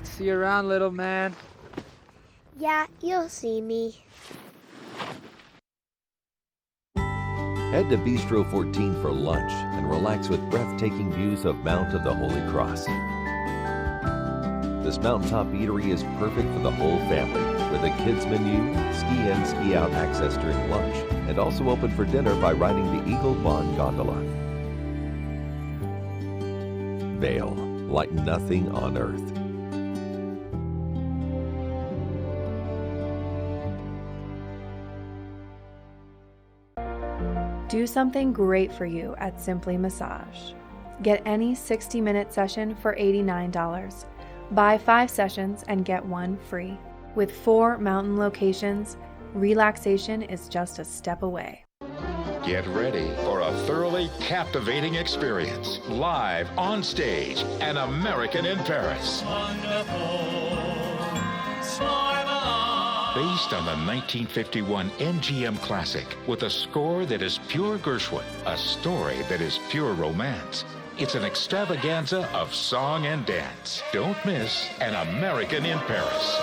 See you around, little man. Yeah, you'll see me. Head to Bistro 14 for lunch and relax with breathtaking views of Mount of the Holy Cross. This mountaintop eatery is perfect for the whole family with a kids menu, ski in, ski out access during lunch, and also open for dinner by riding the Eagle Bond gondola. Vail, like nothing on earth. Do something great for you at Simply Massage. Get any 60-minute session for $89. Buy 5 sessions and get 1 free. With 4 mountain locations, relaxation is just a step away. Get ready for a thoroughly captivating experience. Live on stage, An American in Paris. Based on the 1951 MGM classic, with a score that is pure Gershwin, a story that is pure romance. It's an extravaganza of song and dance. Don't miss An American in Paris.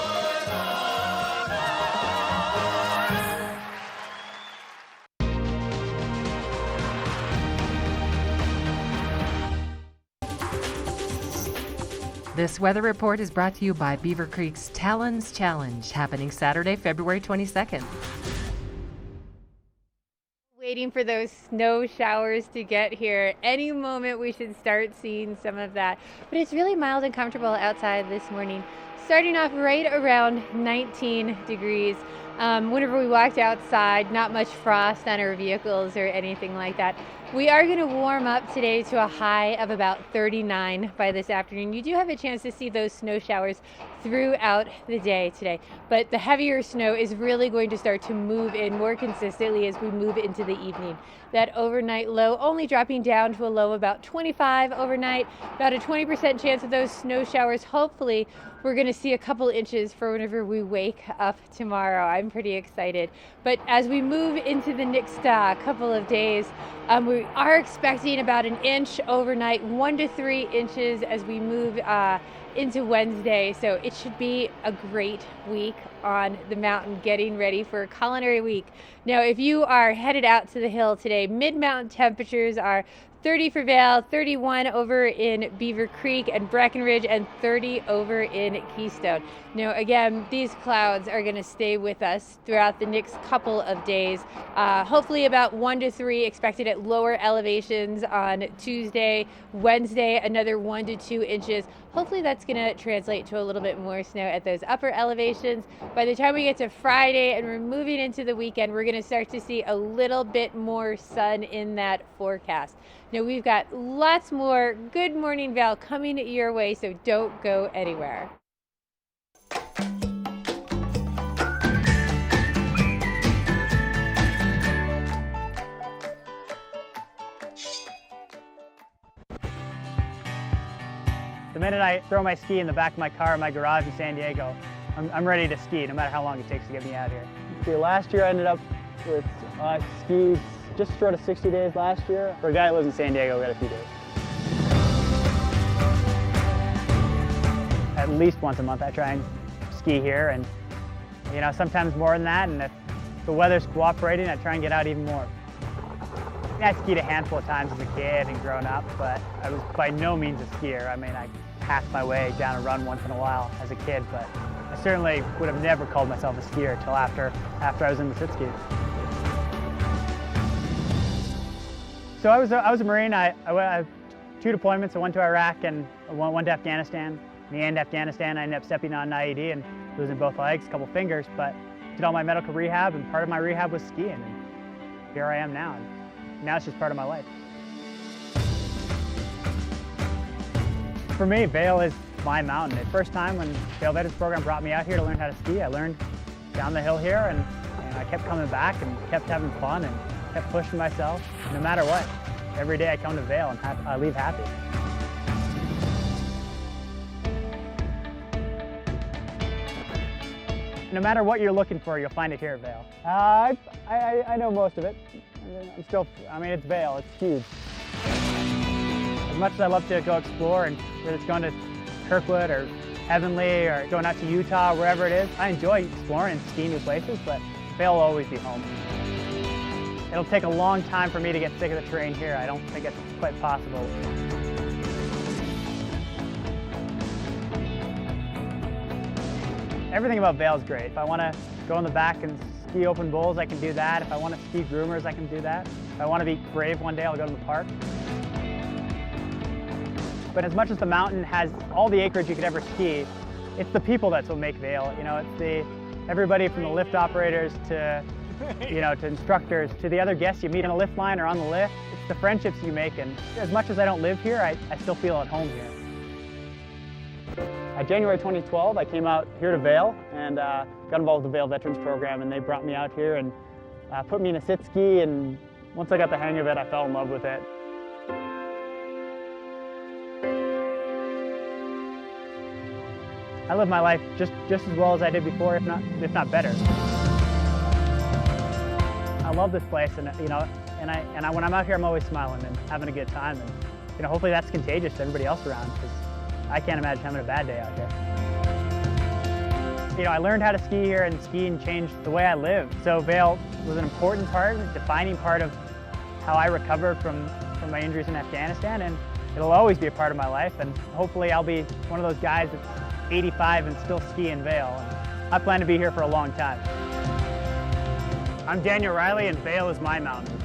This weather report is brought to you by Beaver Creek's Talons Challenge, happening Saturday, February 22nd. Waiting for those snow showers to get here. Any moment we should start seeing some of that. But it's really mild and comfortable outside this morning. Starting off right around 19 degrees. Whenever we walked outside, not much frost on our vehicles or anything like that. We are going to warm up today to a high of about 39 by this afternoon. You do have a chance to see those snow showers throughout the day today, but the heavier snow is really going to start to move in more consistently as we move into the evening. That overnight low only dropping down to a low of about 25 overnight, about a 20% chance of those snow showers. Hopefully we're going to see a couple inches for whenever we wake up tomorrow. I'm pretty excited. But as we move into the next couple of days, we are expecting about an inch overnight, 1 to 3 inches as we move into Wednesday. So it should be a great week on the mountain, getting ready for Culinary Week. Now, if you are headed out to the hill today, mid-mountain temperatures are 30 for Vail, 31 over in Beaver Creek and Breckenridge, and 30 over in Keystone. Now, again, these clouds are going to stay with us throughout the next couple of days. Hopefully about 1 to 3 expected at lower elevations on Tuesday. Wednesday, another 1 to 2 inches. Hopefully that's going to translate to a little bit more snow at those upper elevations. By the time we get to Friday and we're moving into the weekend, we're going to start to see a little bit more sun in that forecast. Now, we've got lots more Good Morning Val coming your way, so don't go anywhere. The minute I throw my ski in the back of my car in my garage in San Diego, I'm ready to ski, no matter how long it takes to get me out here. See, last year I ended up with skis just short of 60 days last year. For a guy that lives in San Diego, we got a few days. At least once a month I try and ski here, and you know, sometimes more than that, and if the weather's cooperating, I try and get out even more. I skied a handful of times as a kid and grown up, but I was by no means a skier. I mean, I hacked my way down a run once in a while as a kid, but I certainly would have never called myself a skier until after I was in the sit skis. So I was a Marine. I had 2 deployments, so one to Iraq and one to Afghanistan. In the end, Afghanistan, I ended up stepping on an IED and losing both legs, a couple fingers, but did all my medical rehab, and part of my rehab was skiing, and here I am now. And now it's just part of my life. For me, Vail is my mountain. The first time when Vail Veterans Program brought me out here to learn how to ski, I learned down the hill here, and I kept coming back and kept having fun and kept pushing myself, no matter what. Every day I come to Vail and I leave happy. No matter what you're looking for, you'll find it here at Vail. I know most of it. I mean, it's Vail, it's huge. As much as I love to go explore, and whether it's going to Kirkwood or Heavenly or going out to Utah, wherever it is, I enjoy exploring and skiing new places, but Vail will always be home. It'll take a long time for me to get sick of the terrain here. I don't think it's quite possible. Everything about Vail is great. If I want to go in the back and ski open bowls, I can do that. If I want to ski groomers, I can do that. If I want to be brave one day, I'll go to the park. But as much as the mountain has all the acreage you could ever ski, it's the people that's what make Vail. You know, it's everybody from the lift operators to to instructors, to the other guests you meet on a lift line or on the lift. It's the friendships you make, and as much as I don't live here, I still feel at home here. January 2012, I came out here to Vail and got involved with the Vail Veterans Program, and they brought me out here and put me in a sit ski, and once I got the hang of it, I fell in love with it. I live my life just as well as I did before, if not better. I love this place, and when I'm out here, I'm always smiling and having a good time, and hopefully that's contagious to everybody else around, because I can't imagine having a bad day out here. I learned how to ski here, and skiing changed the way I live. So Vail was an important part, a defining part of how I recovered from my injuries in Afghanistan, and it'll always be a part of my life, and hopefully I'll be one of those guys that's 85 and still ski in Vail. And I plan to be here for a long time. I'm Daniel Riley, and Vail is my mountain.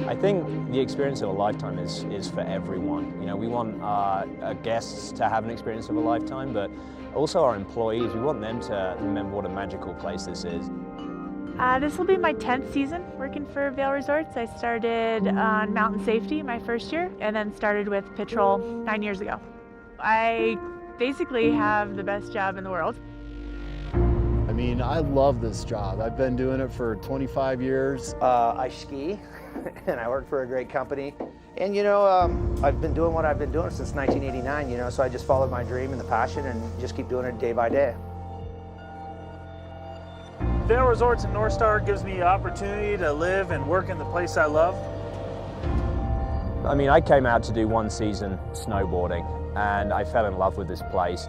I think the experience of a lifetime is for everyone. You know, we want our guests to have an experience of a lifetime, but also our employees, we want them to remember what a magical place this is. This will be my 10th season working for Vail Resorts. I started on mountain safety my first year and then started with patrol 9 years ago. I basically have the best job in the world. I mean, I love this job. I've been doing it for 25 years. I ski and I work for a great company. And you know, I've been doing what I've been doing since 1989, you know, so I just followed my dream and the passion and just keep doing it day by day. Vail Resorts in North Star gives me the opportunity to live and work in the place I love. I mean, I came out to do one season snowboarding and I fell in love with this place.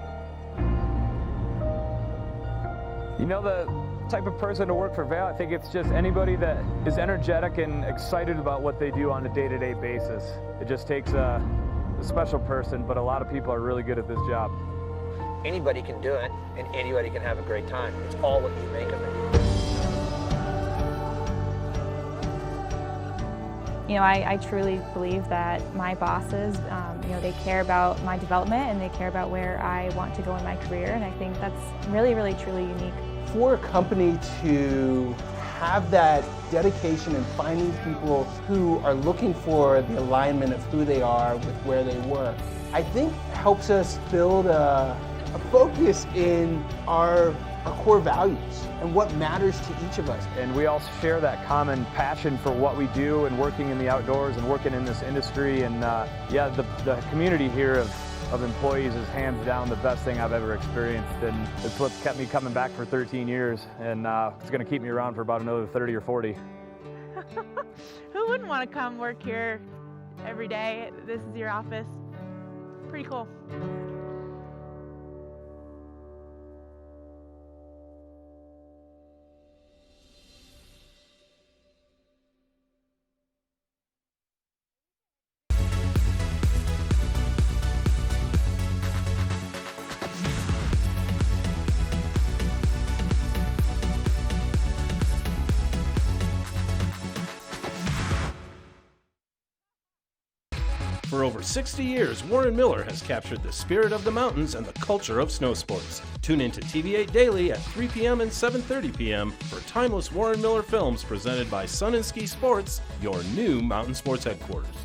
You know, the type of person to work for Vail, I think it's just anybody that is energetic and excited about what they do on a day-to-day basis. It just takes a special person, but a lot of people are really good at this job. Anybody can do it and anybody can have a great time. It's all what you make of it. You know, I truly believe that my bosses, you know, they care about my development and they care about where I want to go in my career, and I think that's really, really, truly unique. For a company to have that dedication in finding people who are looking for the alignment of who they are with where they work, I think helps us build a focus in our core values and what matters to each of us. And we all share that common passion for what we do and working in the outdoors and working in this industry. And yeah, the community here of employees is hands down the best thing I've ever experienced. And it's what's kept me coming back for 13 years. And it's going to keep me around for about another 30 or 40. Who wouldn't want to come work here every day? This is your office. Pretty cool. For over 60 years, Warren Miller has captured the spirit of the mountains and the culture of snow sports. Tune in to TV8 Daily at 3 p.m. and 7:30 p.m. for timeless Warren Miller films presented by Sun and Ski Sports, your new mountain sports headquarters.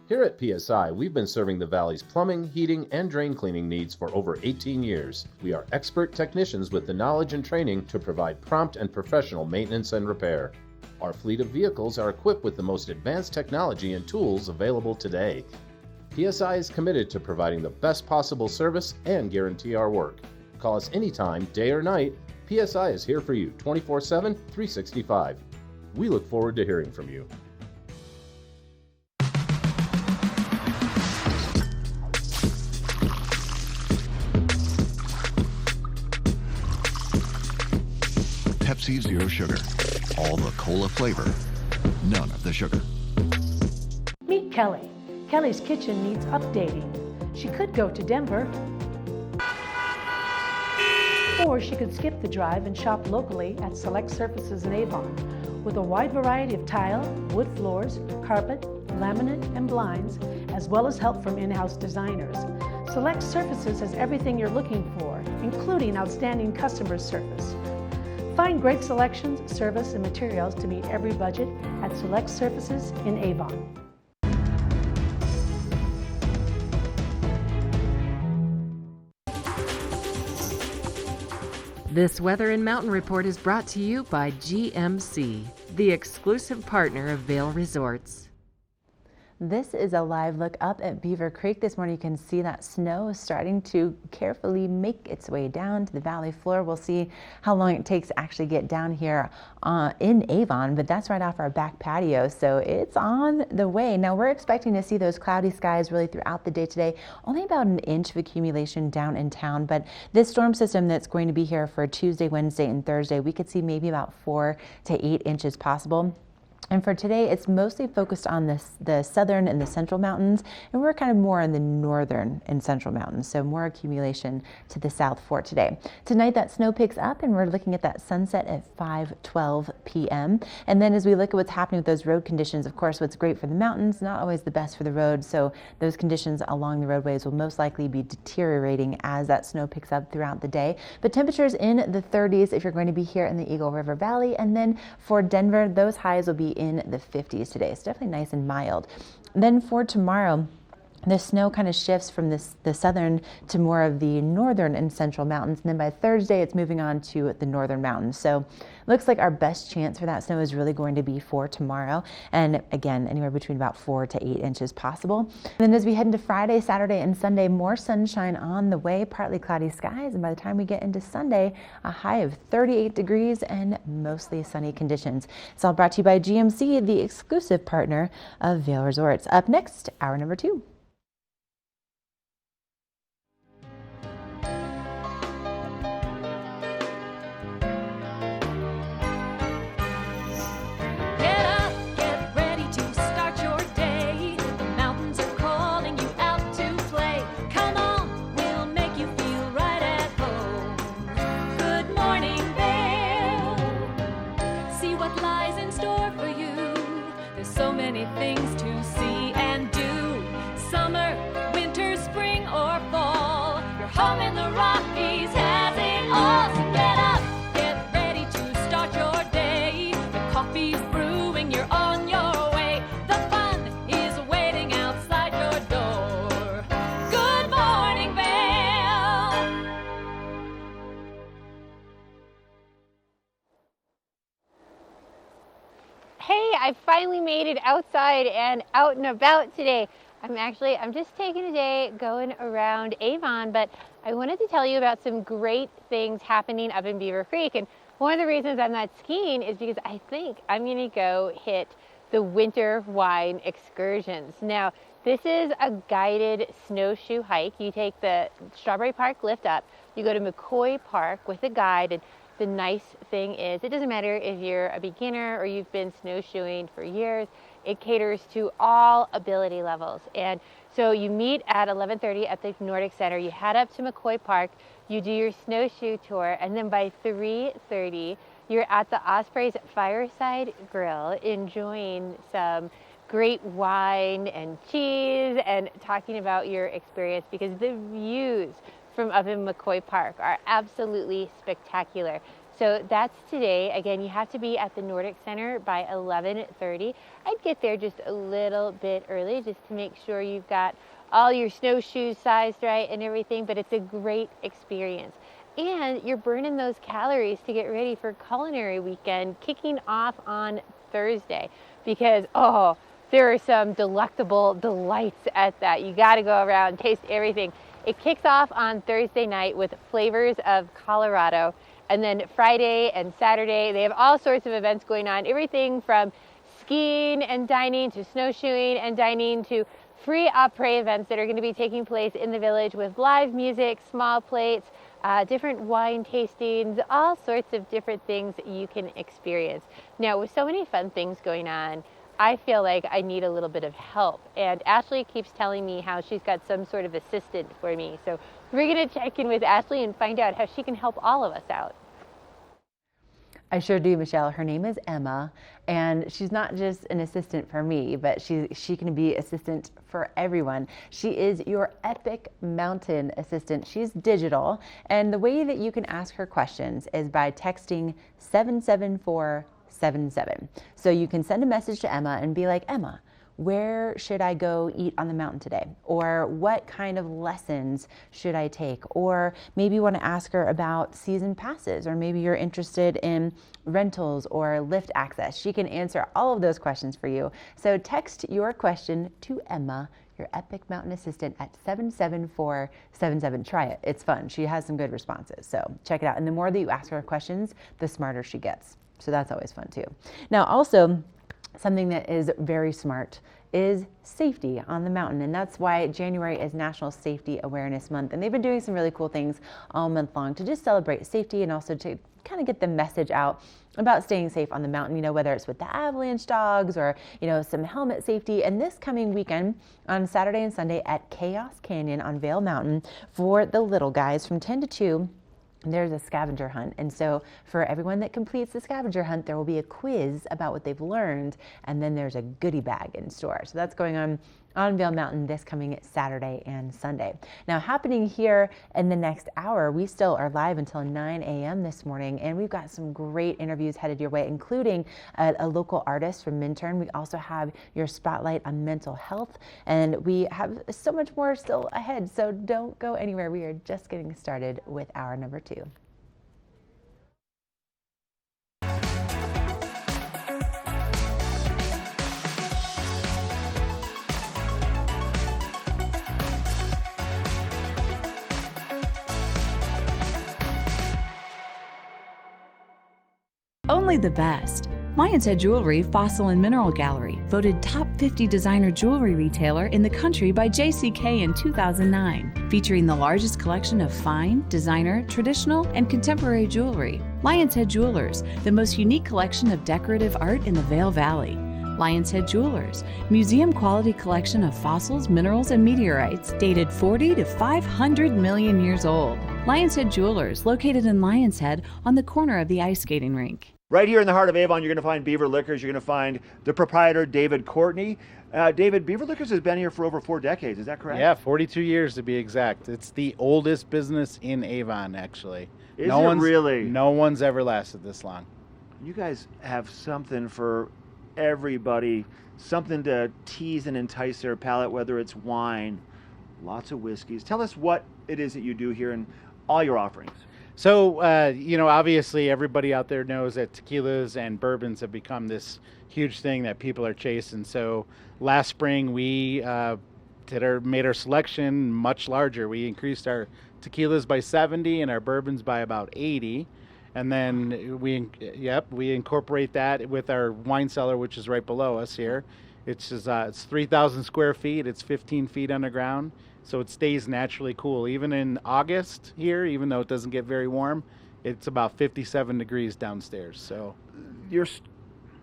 Here at PSI, we've been serving the Valley's plumbing, heating, and drain cleaning needs for over 18 years. We are expert technicians with the knowledge and training to provide prompt and professional maintenance and repair. Our fleet of vehicles are equipped with the most advanced technology and tools available today. PSI is committed to providing the best possible service and guarantee our work. Call us anytime, day or night. PSI is here for you 24/7, 365. We look forward to hearing from you. Pepsi Zero Sugar. All the cola flavor, none of the sugar. Meet Kelly. Kelly's kitchen needs updating. She could go to Denver, or she could skip the drive and shop locally at Select Surfaces in Avon. With a wide variety of tile, wood floors, carpet, laminate, and blinds, as well as help from in-house designers. Select Surfaces has everything you're looking for, including outstanding customer service. Find great selections, service, and materials to meet every budget at Select Surfaces in Avon. This Weather and Mountain Report is brought to you by GMC, the exclusive partner of Vail Resorts. This is a live look up at Beaver Creek. This morning you can see that snow is starting to carefully make its way down to the valley floor. We'll see how long it takes to actually get down here in Avon, but that's right off our back patio, so it's on the way. Now we're expecting to see those cloudy skies really throughout the day today. Only about an inch of accumulation down in town, but this storm system that's going to be here for Tuesday, Wednesday, and Thursday, we could see maybe about 4 to 8 inches possible. And for today, it's mostly focused on the southern and the central mountains, and we're kind of more in the northern and central mountains, so more accumulation to the south for today. Tonight, that snow picks up, and we're looking at that sunset at 5:12 p.m. And then as we look at what's happening with those road conditions, of course, what's great for the mountains, not always the best for the road, so those conditions along the roadways will most likely be deteriorating as that snow picks up throughout the day. But temperatures in the 30s if you're going to be here in the Eagle River Valley, and then for Denver, those highs will be in the 50s today. It's definitely nice and mild. Then for tomorrow, the snow kind of shifts from the southern to more of the northern and central mountains. And then by Thursday, it's moving on to the northern mountains. So looks like our best chance for that snow is really going to be for tomorrow. And again, anywhere between about 4 to 8 inches possible. And then as we head into Friday, Saturday, and Sunday, more sunshine on the way, partly cloudy skies. And by the time we get into Sunday, a high of 38 degrees and mostly sunny conditions. It's all brought to you by GMC, the exclusive partner of Vail Resorts. Up next, hour number 2. Things to see and do. Summer, winter, spring, or fall. Your home in the Rockies has it all. So get up, get ready to start your day. The coffee's brewing, you're on your way. The fun is waiting outside your door. Good morning, Vail. Hey, I finally made it outside and out and about today. I'm just taking a day going around Avon, but I wanted to tell you about some great things happening up in Beaver Creek. And one of the reasons I'm not skiing is because I think I'm gonna go hit the winter wine excursions. Now, this is a guided snowshoe hike. You take the Strawberry Park lift up, you go to McCoy Park with a guide, and the nice thing is, it doesn't matter if you're a beginner or you've been snowshoeing for years, it caters to all ability levels. And so you meet at 11:30 at the Nordic Center, you head up to McCoy Park, you do your snowshoe tour, and then by 3:30, you're at the Osprey's Fireside Grill enjoying some great wine and cheese and talking about your experience, because the views from up in McCoy Park are absolutely spectacular. So that's today. Again, you have to be at the Nordic Center by 11:30. I'd get there just a little bit early just to make sure you've got all your snowshoes sized right and everything, but it's a great experience. And you're burning those calories to get ready for culinary weekend kicking off on Thursday, because there are some delectable delights at that. You got to go around, taste everything. It kicks off on Thursday night with Flavors of Colorado, and then Friday and Saturday they have all sorts of events going on, everything from skiing and dining to snowshoeing and dining to free après events that are going to be taking place in the village with live music, small plates, different wine tastings, all sorts of different things that you can experience. Now, with so many fun things going on, I feel like I need a little bit of help, and Ashley keeps telling me how she's got some sort of assistant for me. So we're going to check in with Ashley and find out how she can help all of us out. I sure do, Michelle. Her name is Emma, and she's not just an assistant for me, but she can be assistant for everyone. She is your Epic Mountain assistant. She's digital, and the way that you can ask her questions is by texting 77477. So you can send a message to Emma and be like, Emma, where should I go eat on the mountain today? Or what kind of lessons should I take? Or maybe you want to ask her about season passes, or maybe you're interested in rentals or lift access. She can answer all of those questions for you. So text your question to Emma, your Epic Mountain assistant, at 77477. Try it. It's fun. She has some good responses. So check it out. And the more that you ask her questions, the smarter she gets. So that's always fun too. Now also, something that is very smart is safety on the mountain, and that's why January is National Safety Awareness Month, and they've been doing some really cool things all month long to just celebrate safety and also to kind of get the message out about staying safe on the mountain, you know, whether it's with the avalanche dogs or, you know, some helmet safety. And this coming weekend on Saturday and Sunday at Chaos Canyon on Vail Mountain for the little guys from 10 to 2, there's a scavenger hunt. And so for everyone that completes the scavenger hunt, there will be a quiz about what they've learned, and then there's a goodie bag in store. So that's going on Vail Mountain this coming Saturday and Sunday. Now, happening here in the next hour, we still are live until 9 a.m. this morning, and we've got some great interviews headed your way, including a local artist from Minturn. We also have your spotlight on mental health, and we have so much more still ahead, so don't go anywhere. We are just getting started with hour number 2. Only the best. Lion's Head Jewelry Fossil and Mineral Gallery, voted top 50 designer jewelry retailer in the country by JCK in 2009, featuring the largest collection of fine, designer, traditional, and contemporary jewelry. Lion's Head Jewelers, the most unique collection of decorative art in the Vail Valley. Lion's Head Jewelers, museum quality collection of fossils, minerals, and meteorites dated 40 to 500 million years old. Lion's Head Jewelers, located in Lion's Head on the corner of the ice skating rink. Right here in the heart of Avon, you're going to find Beaver Liquors. You're going to find the proprietor, David Courtney. David, Beaver Liquors has been here for over 4 decades. Is that correct? Yeah, 42 years to be exact. It's the oldest business in Avon, actually. Is it really? No one's ever lasted this long. You guys have something for everybody, something to tease and entice their palate, whether it's wine, lots of whiskeys. Tell us what it is that you do here and all your offerings. So, you know, obviously everybody out there knows that tequilas and bourbons have become this huge thing that people are chasing. So last spring we made our selection much larger. We increased our tequilas by 70 and our bourbons by about 80. And then we incorporate that with our wine cellar, which is right below us here. It's 3,000 square feet. It's 15 feet underground. So it stays naturally cool. Even in August here, even though it doesn't get very warm, it's about 57 degrees downstairs. So Your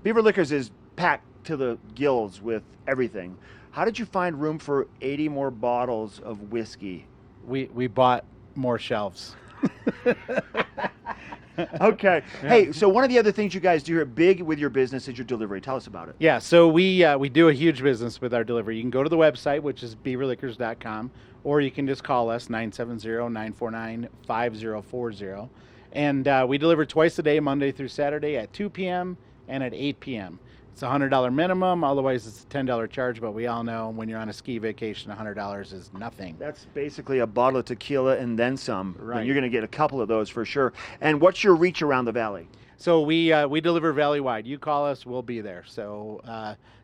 Beaver Liquors is packed to the gills with everything. How did you find room for 80 more bottles of whiskey? We bought more shelves. Okay. Hey, so one of the other things you guys do here big with your business is your delivery. Tell us about it. Yeah, so we do a huge business with our delivery. You can go to the website, which is beaverliquors.com, or you can just call us, 970-949-5040. And we deliver twice a day, Monday through Saturday at 2 p.m. and at 8 p.m. It's a $100 minimum, otherwise it's a $10 charge, but we all know when you're on a ski vacation, $100 is nothing. That's basically a bottle of tequila and then some. Right. You're going to get a couple of those for sure. And what's your reach around the valley? So we deliver valley-wide. You call us, we'll be there. So,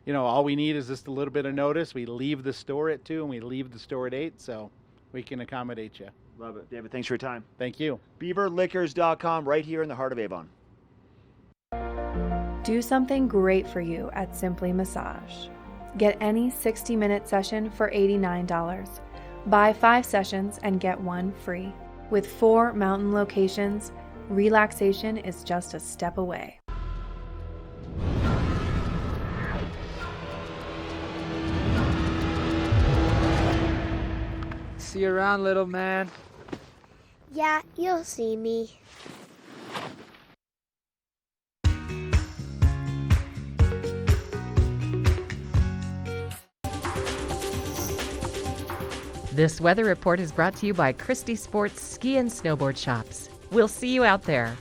you know, all we need is just a little bit of notice. We leave the store at 2 and we leave the store at 8, so we can accommodate you. Love it. David, thanks for your time. Thank you. BeaverLiquors.com, right here in the heart of Avon. Do something great for you at Simply Massage. Get any 60-minute session for $89. Buy 5 sessions and get 1 free. With 4 mountain locations, relaxation is just a step away. See you around, little man. Yeah, you'll see me. This weather report is brought to you by Christie Sports Ski and Snowboard Shops. We'll see you out there.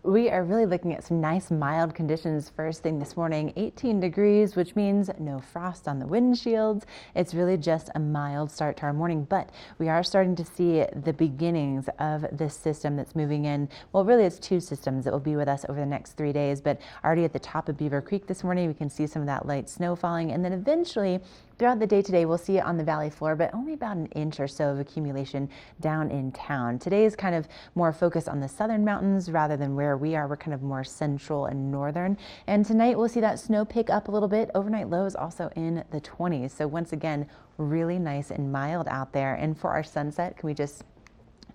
We are really looking at some nice mild conditions first thing this morning. 18 degrees, which means no frost on the windshields. It's really just a mild start to our morning, but we are starting to see the beginnings of this system that's moving in. Well, really it's 2 systems that will be with us over the next 3 days, but already at the top of Beaver Creek this morning, we can see some of that light snow falling, and then eventually Throughout the day today, we'll see it on the valley floor, but only about an inch or so of accumulation down in town. Today is kind of more focused on the southern mountains rather than where we are. We're kind of more central and northern. And tonight we'll see that snow pick up a little bit. Overnight lows also in the 20s. So once again, really nice and mild out there. And for our sunset, can we just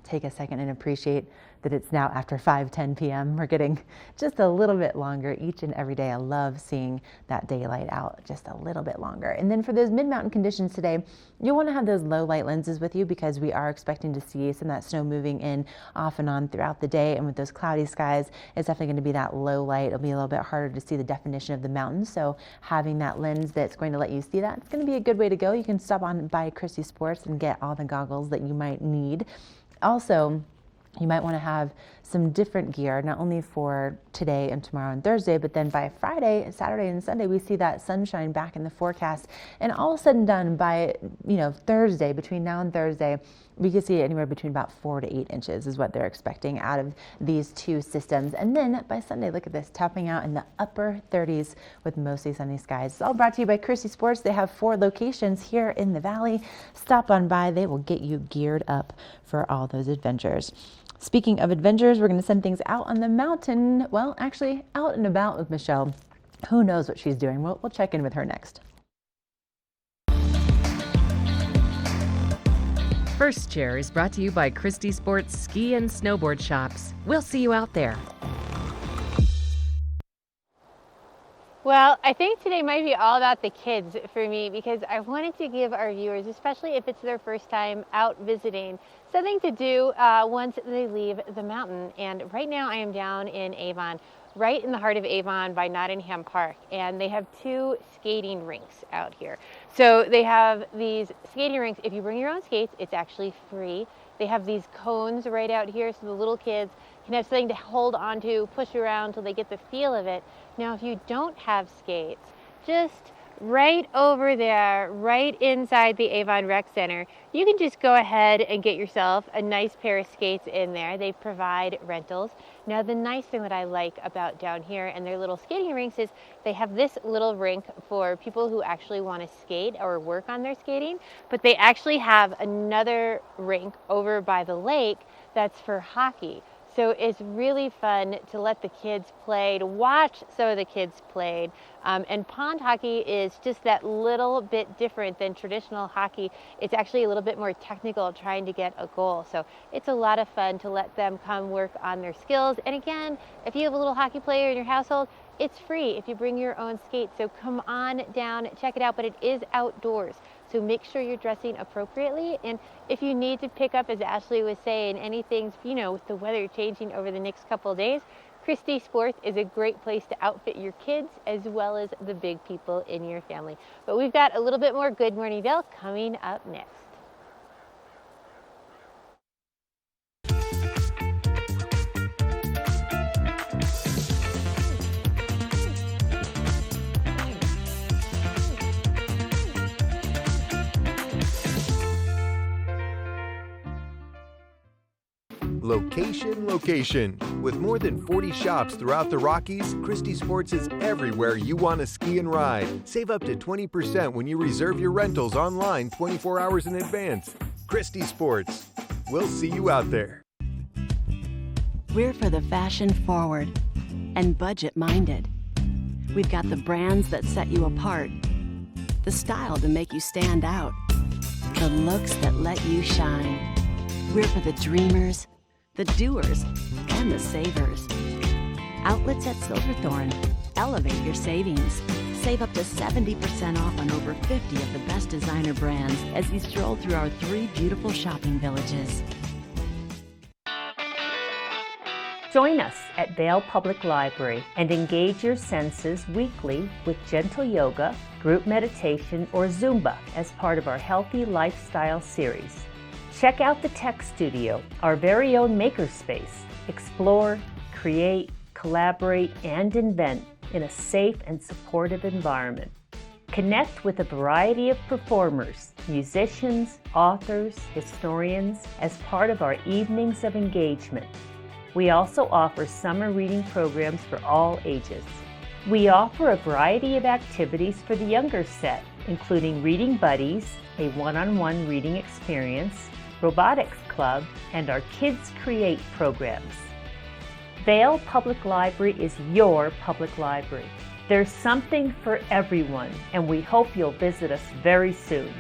take a second and appreciate that it's now after 5:10 p.m. We're getting just a little bit longer each and every day. I love seeing that daylight out just a little bit longer. And then for those mid-mountain conditions today, you'll want to have those low light lenses with you because we are expecting to see some of that snow moving in off and on throughout the day. And with those cloudy skies, it's definitely going to be that low light. It'll be a little bit harder to see the definition of the mountains. So having that lens that's going to let you see that, it's going to be a good way to go. You can stop on by Christie Sports and get all the goggles that you might need. Also, you might want to have some different gear, not only for today and tomorrow and Thursday, but then by Friday, Saturday, and Sunday, we see that sunshine back in the forecast. And all said and done by, Thursday, between now and Thursday, we could see anywhere between about 4 to 8 inches is what they're expecting out of these two systems. And then by Sunday, look at this, topping out in the upper 30s with mostly sunny skies. It's all brought to you by Christie Sports. They have 4 locations here in the valley. Stop on by. They will get you geared up for all those adventures. Speaking of adventures, we're going to send things out on the mountain. Well, actually, out and about with Michelle. Who knows what she's doing? We'll check in with her next. First Chair is brought to you by Christie Sports Ski and Snowboard Shops. We'll see you out there. Well, I think today might be all about the kids for me because I wanted to give our viewers, especially if it's their first time out visiting, something to do once they leave the mountain. And right now I am down in Avon, right in the heart of Avon by Nottingham Park, and they have 2 skating rinks out here. So they have these skating rinks. If you bring your own skates, it's actually free. They have these cones right out here so the little kids can have something to hold on to, push around till they get the feel of it. Now, if you don't have skates, just right over there, right inside the Avon Rec Center, you can just go ahead and get yourself a nice pair of skates in there. They provide rentals. Now, the nice thing that I like about down here and their little skating rinks is they have this little rink for people who actually want to skate or work on their skating, but they actually have another rink over by the lake that's for hockey. So it's really fun to let the kids play, to watch some of the kids play. And pond hockey is just that little bit different than traditional hockey. It's actually a little bit more technical trying to get a goal. So it's a lot of fun to let them come work on their skills. And again, if you have a little hockey player in your household, it's free if you bring your own skates. So come on down, check it out, but it is outdoors. So make sure you're dressing appropriately. And if you need to pick up, as Ashley was saying, anything, with the weather changing over the next couple of days, Christie Sports is a great place to outfit your kids as well as the big people in your family. But we've got a little bit more Good Morning Vail coming up next. Location, location. With more than 40 shops throughout the Rockies, Christie Sports is everywhere you want to ski and ride. Save up to 20% when you reserve your rentals online 24 hours in advance. Christie Sports. We'll see you out there. We're for the fashion forward and budget minded. We've got the brands that set you apart, the style to make you stand out, the looks that let you shine. We're for the dreamers, the doers, and the savers. Outlets at Silverthorne. Elevate your savings. Save up to 70% off on over 50 of the best designer brands as you stroll through our 3 beautiful shopping villages. Join us at Vail Public Library and engage your senses weekly with gentle yoga, group meditation, or Zumba as part of our Healthy Lifestyle series. Check out the Tech Studio, our very own makerspace. Explore, create, collaborate, and invent in a safe and supportive environment. Connect with a variety of performers, musicians, authors, historians as part of our evenings of engagement. We also offer summer reading programs for all ages. We offer a variety of activities for the younger set, including Reading Buddies, a one-on-one reading experience, Robotics Club, and our Kids Create programs. Vail Public Library is your public library. There's something for everyone, and we hope you'll visit us very soon.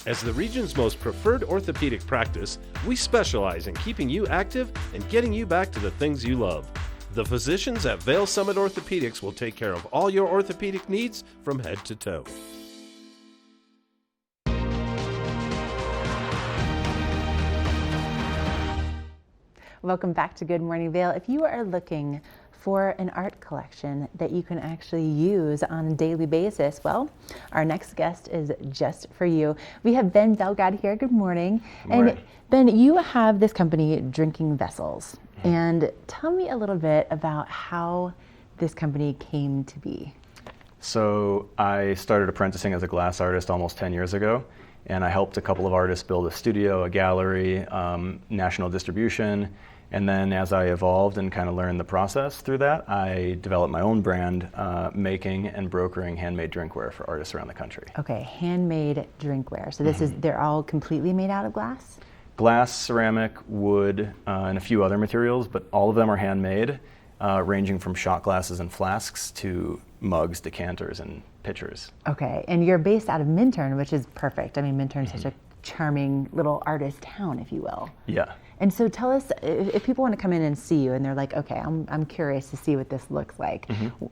As the region's most preferred orthopedic practice, we specialize in keeping you active and getting you back to the things you love. The physicians at Vail Summit Orthopedics will take care of all your orthopedic needs from head to toe. Welcome back to Good Morning Vail. If you are looking for an art collection that you can actually use on a daily basis, well, our next guest is just for you. We have Ben Belgrad here. Good morning. Good morning. And Ben, you have this company, Drinking Vessels. And tell me a little bit about how this company came to be. So I started apprenticing as a glass artist almost 10 years ago, and I helped a couple of artists build a studio, a gallery, national distribution. And then as I evolved and kind of learned the process through that, I developed my own brand, making and brokering handmade drinkware for artists around the country. Okay, handmade drinkware. So this is, they're all completely made out of glass? Glass, ceramic, wood, and a few other materials, but all of them are handmade, ranging from shot glasses and flasks to mugs, decanters, and pitchers. Okay, and you're based out of Minturn, which is perfect. I mean, Minturn's such a charming little artist town, if you will. Yeah. And so tell us, if people want to come in and see you and they're like, okay, I'm curious to see what this looks like,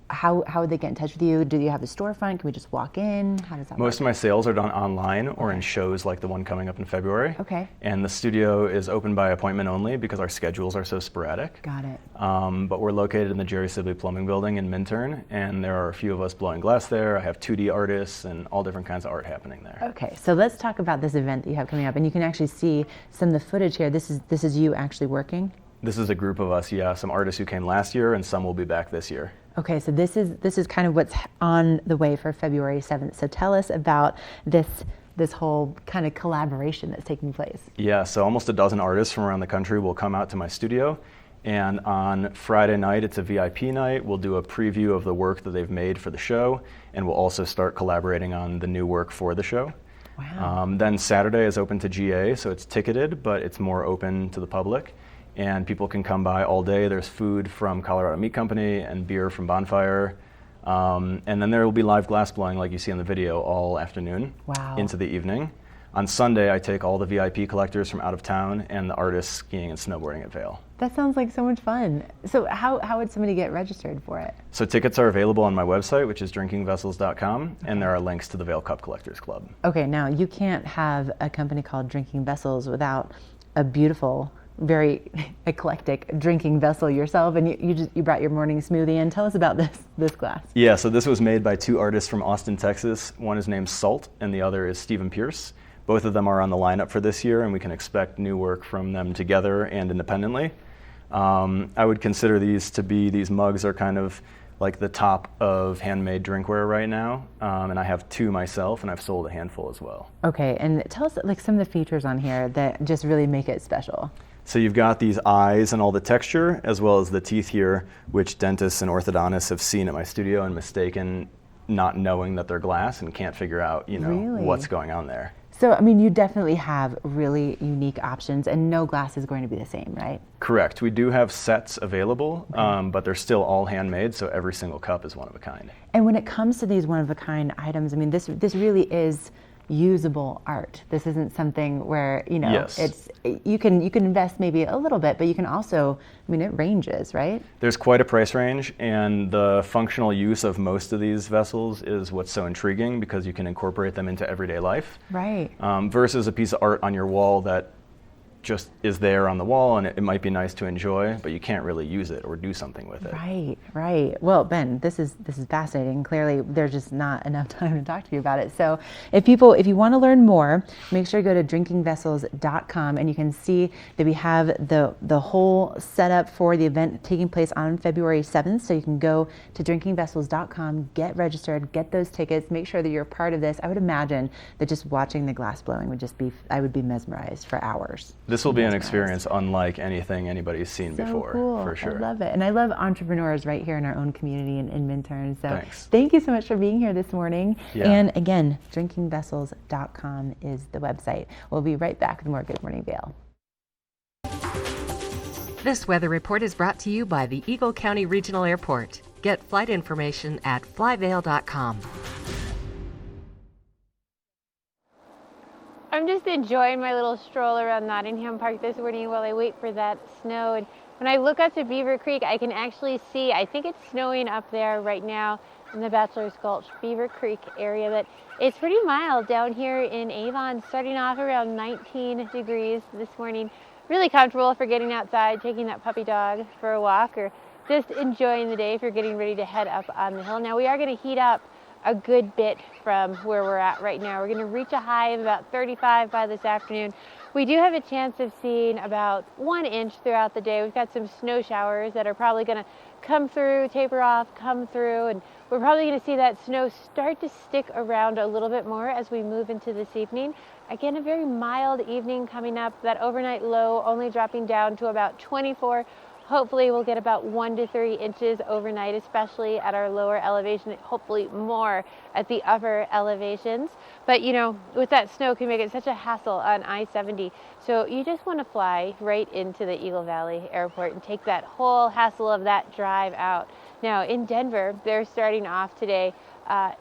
how would they get in touch with you? Do you have a storefront? Can we just walk in? How does that work? Most of my sales are done online or in shows like the one coming up in February. Okay. And the studio is open by appointment only because our schedules are so sporadic. Got it. But we're located in the Jerry Sibley Plumbing Building in Minturn, and there are a few of us blowing glass there. I have 2D artists and all different kinds of art happening there. Okay, so let's talk about this event that you have coming up, and you can actually see some of the footage here. This is you actually working? This is a group of us, yeah, some artists who came last year and some will be back this year. Okay, so this is kind of what's on the way for February 7th. So tell us about this whole kind of collaboration that's taking place. Yeah, so almost a dozen artists from around the country will come out to my studio, and on Friday night, it's a VIP night. We'll do a preview of the work that they've made for the show, and we'll also start collaborating on the new work for the show. Wow. Then Saturday is open to GA, so it's ticketed, but it's more open to the public, and people can come by all day. There's food from Colorado Meat Company and beer from Bonfire. And then there will be live glass blowing like you see in the video all afternoon into the evening. On Sunday, I take all the VIP collectors from out of town and the artists skiing and snowboarding at Vail. That sounds like so much fun. So how would somebody get registered for it? So tickets are available on my website, which is drinkingvessels.com, and there are links to the Vail Cup Collectors Club. Okay, now you can't have a company called Drinking Vessels without a beautiful, very eclectic drinking vessel yourself, and you brought your morning smoothie in. Tell us about this glass. Yeah, so this was made by two artists from Austin, Texas. One is named Salt, and the other is Stephen Pierce. Both of them are on the lineup for this year, and we can expect new work from them together and independently. I would consider these mugs are kind of like the top of handmade drinkware right now, and I have two myself, and I've sold a handful as well. Okay, and tell us like some of the features on here that just really make it special. So you've got these eyes and all the texture, as well as the teeth here, which dentists and orthodontists have seen at my studio and mistaken, not knowing that they're glass and can't figure out, Really? what's going on there. So, I mean, you definitely have really unique options, and no glass is going to be the same, right? Correct. We do have sets available, but they're still all handmade, so every single cup is one of a kind. And when it comes to these one-of-a-kind items, I mean, this really is usable art. This isn't something where, Yes. it's you can invest maybe a little bit, but you can also, I mean, it ranges, right? There's quite a price range, and the functional use of most of these vessels is what's so intriguing because you can incorporate them into everyday life. Right. Versus a piece of art on your wall that just is there on the wall, and it might be nice to enjoy, but you can't really use it or do something with it. Right. Well, Ben, this is fascinating. Clearly, there's just not enough time to talk to you about it. So, if you want to learn more, make sure you go to drinkingvessels.com, and you can see that we have the whole setup for the event taking place on February 7th. So you can go to drinkingvessels.com, get registered, get those tickets, make sure that you're a part of this. I would imagine that just watching the glass blowing would I would be mesmerized for hours. this will be an experience unlike anything anybody's seen So before, cool. for sure. I love it. And I love entrepreneurs right here in our own community in Minturn. So Thanks. thank you so much for being here this morning. Yeah. And again, drinkingvessels.com is the website. We'll be right back with more Good Morning Vail. This weather report is brought to you by the Eagle County Regional Airport. Get flight information at flyvail.com. I'm just enjoying my little stroll around Nottingham Park this morning while I wait for that snow. And when I look up to Beaver Creek, I can actually see, I think it's snowing up there right now in the Bachelor's Gulch, Beaver Creek area, but it's pretty mild down here in Avon, starting off around 19 degrees this morning. Really comfortable for getting outside, taking that puppy dog for a walk, or just enjoying the day if you're getting ready to head up on the hill. Now we are going to heat up a good bit from where we're at right now. We're going to reach a high of about 35 by this afternoon. We do have a chance of seeing about 1 inch throughout the day. We've got some snow showers that are probably going to come through, taper off, come through, and we're probably going to see that snow start to stick around a little bit more as we move into this evening. Again, a very mild evening coming up. That overnight low only dropping down to about 24. Hopefully we'll get about 1 to 3 inches overnight, especially at our lower elevation, hopefully more at the upper elevations. But you know, with that snow can make it such a hassle on I-70. So you just want to fly right into the Eagle Valley Airport and take that whole hassle of that drive out. Now in Denver, they're starting off today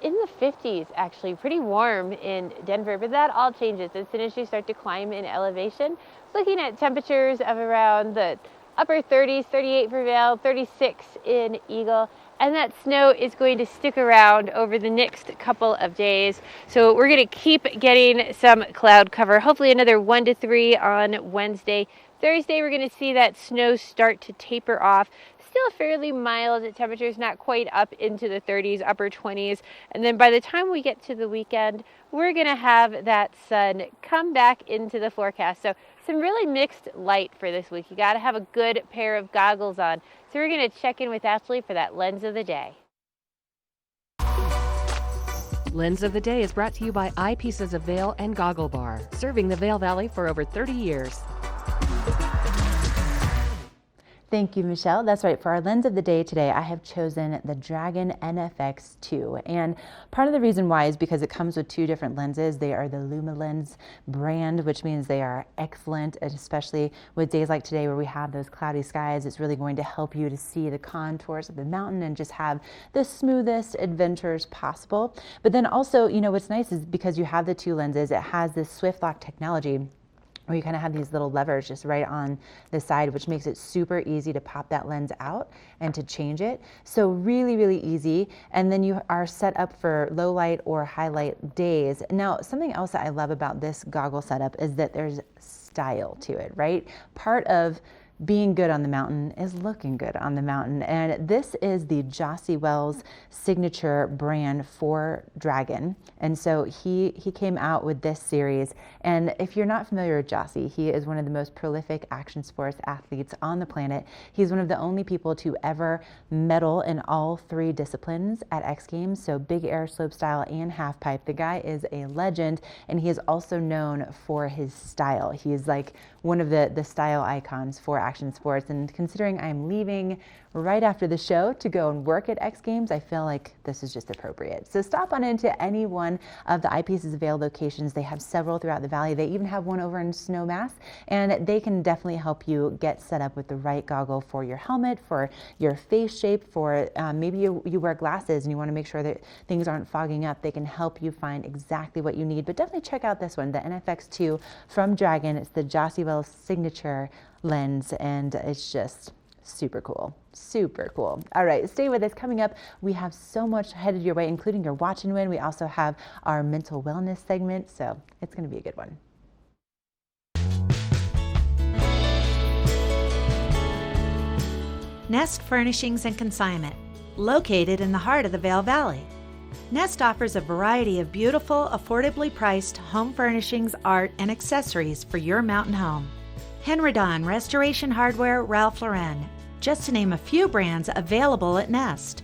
in the 50s, actually pretty warm in Denver, but that all changes as soon as you start to climb in elevation. Looking at temperatures of around the upper 30s, 38 for Vail, 36 in Eagle, and that snow is going to stick around over the next couple of days. So we're going to keep getting some cloud cover, hopefully another 1 to 3 on Wednesday. Thursday, we're going to see that snow start to taper off. Still fairly mild temperatures, not quite up into the 30s, upper 20s. And then by the time we get to the weekend, we're going to have that sun come back into the forecast. So some really mixed light for this week. You got to have a good pair of goggles on. So we're going to check in with Ashley for that lens of the day. Lens of the Day is brought to you by Eyepieces of Vail and Goggle Bar, serving the Vail Valley for over 30 years. Thank you, Michelle. That's right. For our lens of the day today, I have chosen the Dragon NFX2. And part of the reason why is because it comes with 2 different lenses. They are the LumiLens brand, which means they are excellent, and especially with days like today where we have those cloudy skies. It's really going to help you to see the contours of the mountain and just have the smoothest adventures possible. But then also, you know, what's nice is because you have the 2 lenses, it has this Swift Lock technology, where you kind of have these little levers just right on the side, which makes it super easy to pop that lens out and to change it. So really, really easy. And then you are set up for low light or high light days. Now, something else that I love about this goggle setup is that there's style to it, right? Part of being good on the mountain is looking good on the mountain. And this is the Jossie Wells signature brand for Dragon. And so he came out with this series. And if you're not familiar with Jossie, he is one of the most prolific action sports athletes on the planet. He's one of the only people to ever medal in all 3 disciplines at X Games. So big air, slopestyle, and half pipe. The guy is a legend, and he is also known for his style. He is like one of the style icons for action sports. And considering I'm leaving right after the show to go and work at X Games, I feel like this is just appropriate. So stop on into any one of the Eyepieces of Vail locations. They have several throughout the valley. They even have one over in Snowmass, and they can definitely help you get set up with the right goggle for your helmet, for your face shape, for maybe you wear glasses and you want to make sure that things aren't fogging up. They can help you find exactly what you need. But definitely check out this one, the NFX2 from Dragon. It's the Jossie Wells signature lens, and it's just super cool. Super cool. All right, stay with us. Coming up, we have so much headed your way, including your Watch and Win. We also have our mental wellness segment, so it's going to be a good one. Nest Furnishings and Consignment, located in the heart of the Vail Valley. Nest offers a variety of beautiful, affordably priced home furnishings, art, and accessories for your mountain home. Henredon, Restoration Hardware, Ralph Lauren, just to name a few brands available at Nest.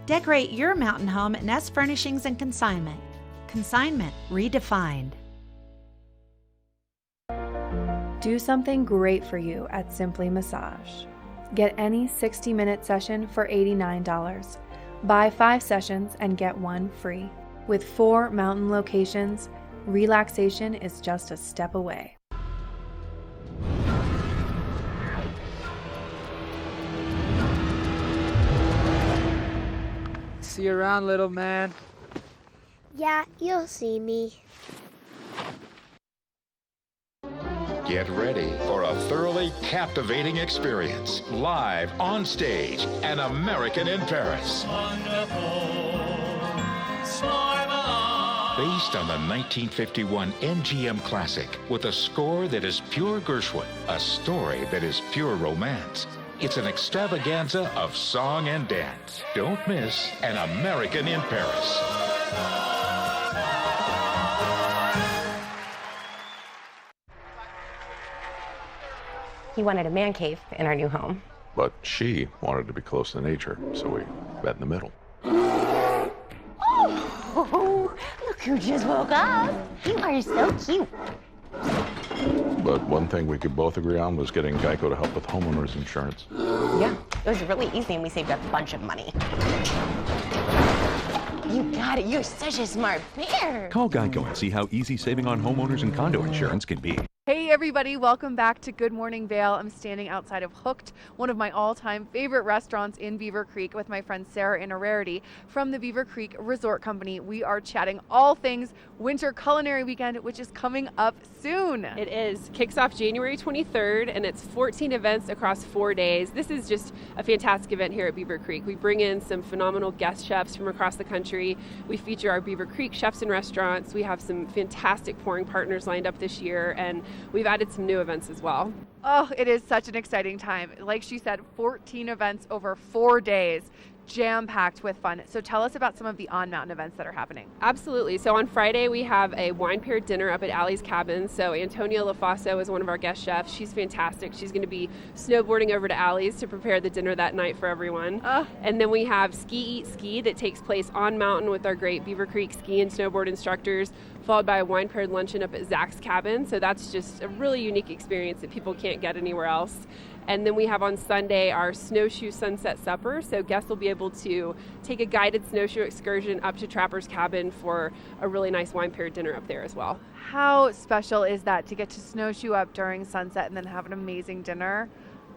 Decorate your mountain home at Nest Furnishings and Consignment. Consignment redefined. Do something great for you at Simply Massage. Get any 60-minute session for $89. Buy 5 sessions and get 1 free. With 4 mountain locations, relaxation is just a step away. See you around, little man. Yeah, you'll see me. Get ready for a thoroughly captivating experience. Live on stage, An American in Paris. Based on the 1951 MGM classic, with a score that is pure Gershwin, a story that is pure romance. It's an extravaganza of song and dance. Don't miss An American in Paris. He wanted a man cave in our new home. But she wanted to be close to nature, so we met in the middle. Oh, look who just woke up. You are so cute. But one thing we could both agree on was getting Geico to help with homeowners insurance. Yeah, it was really easy and we saved a bunch of money. You got it. You're such a smart bear. Call Geico and see how easy saving on homeowners and condo insurance can be. Hey everybody, welcome back to Good Morning Vail. I'm standing outside of Hooked, one of my all-time favorite restaurants in Beaver Creek, with my friend Sarah and Rarity from the Beaver Creek Resort Company. We are chatting all things Winter Culinary Weekend, which is coming up soon. It is. Kicks off January 23rd, and it's 14 events across 4 days. This is just a fantastic event here at Beaver Creek. We bring in some phenomenal guest chefs from across the country. We feature our Beaver Creek chefs and restaurants. We have some fantastic pouring partners lined up this year, and we've added some new events as well. Oh, it is such an exciting time. Like she said, 14 events over 4 days, jam-packed with fun. So tell us about some of the on-mountain events that are happening. Absolutely. So on Friday, we have a wine paired dinner up at Allie's Cabin. So Antonia LaFaso is one of our guest chefs. She's fantastic. She's going to be snowboarding over to Allie's to prepare the dinner that night for everyone. And then we have Ski Eat Ski that takes place on mountain with our great Beaver Creek ski and snowboard instructors, followed by a wine paired luncheon up at Zach's Cabin. So that's just a really unique experience that people can't get anywhere else. And then we have on Sunday our Snowshoe Sunset Supper. So guests will be able to take a guided snowshoe excursion up to Trapper's Cabin for a really nice wine paired dinner up there as well. How special is that to get to snowshoe up during sunset and then have an amazing dinner?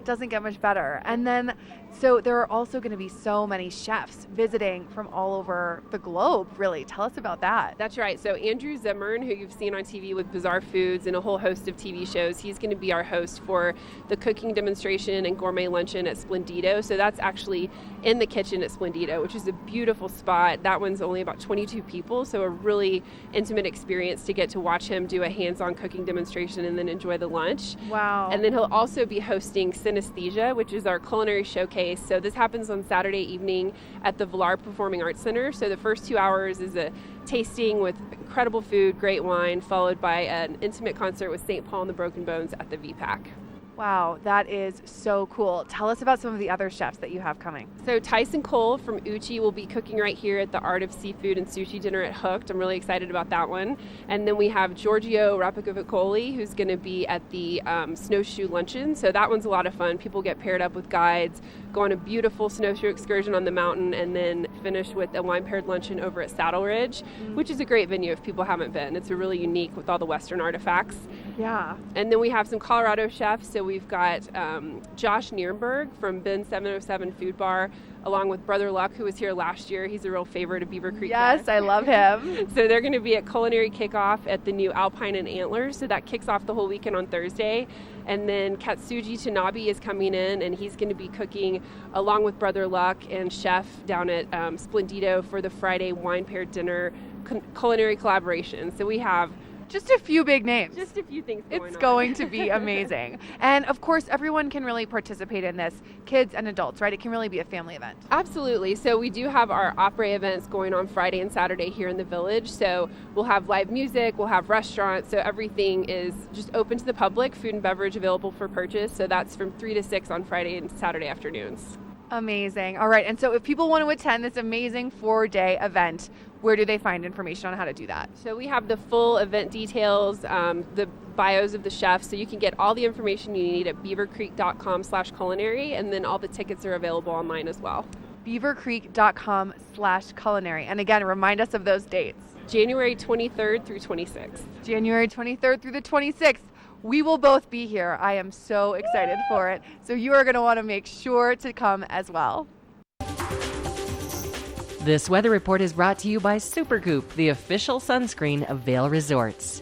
Doesn't get much better. And then, so there are also going to be so many chefs visiting from all over the globe, really. Tell us about that. That's right. So Andrew Zimmern, who you've seen on TV with Bizarre Foods and a whole host of TV shows, he's going to be our host for the cooking demonstration and gourmet luncheon at Splendido. So that's actually in the kitchen at Splendido, which is a beautiful spot. That one's only about 22 people, so a really intimate experience to get to watch him do a hands-on cooking demonstration and then enjoy the lunch. Wow. And then he'll also be hosting Synesthesia, which is our culinary showcase. So this happens on Saturday evening at the Villar Performing Arts Center. So the first 2 hours is a tasting with incredible food, great wine, followed by an intimate concert with St. Paul and the Broken Bones at the VPAC. Wow, that is so cool. Tell us about some of the other chefs that you have coming. So Tyson Cole from Uchi will be cooking right here at the Art of Seafood and Sushi dinner at Hooked. I'm really excited about that one. And then we have Giorgio Rapicovicoli, who's going to be at the Snowshoe Luncheon. So that one's a lot of fun. People get paired up with guides, go on a beautiful snowshoe excursion on the mountain, and then finish with a wine-paired luncheon over at Saddle Ridge, which is a great venue if people haven't been. It's a really unique with all the Western artifacts. Yeah. And then we have some Colorado chefs. So we've got Josh Nierenberg from Bin 707 Food Bar, along with Brother Luck, who was here last year. He's a real favorite of Beaver Creek. Yes, I love him. So they're going to be at Culinary Kickoff at the new Alpine and Antlers. So that kicks off the whole weekend on Thursday. And then Katsuji Tanabe is coming in, and he's going to be cooking along with Brother Luck and Chef down at Splendido for the Friday wine paired dinner culinary collaboration. So we have just a few big names. Just a few things It's going to be amazing. And of course, everyone can really participate in this, kids and adults, right? It can really be a family event. Absolutely. So we do have our opera events going on Friday and Saturday here in the village. So we'll have live music, we'll have restaurants. So everything is just open to the public, food and beverage available for purchase. So that's from 3 to 6 on Friday and Saturday afternoons. Amazing. All right. And so if people want to attend this amazing 4-day event, where do they find information on how to do that? So we have the full event details, the bios of the chefs, so you can get all the information you need at beavercreek.com/culinary, and then all the tickets are available online as well. beavercreek.com/culinary. And again, remind us of those dates. January 23rd through 26th. January 23rd through the 26th. We will both be here. I am so excited for it. So you are going to want to make sure to come as well. This weather report is brought to you by Supergoop, the official sunscreen of Vail Resorts.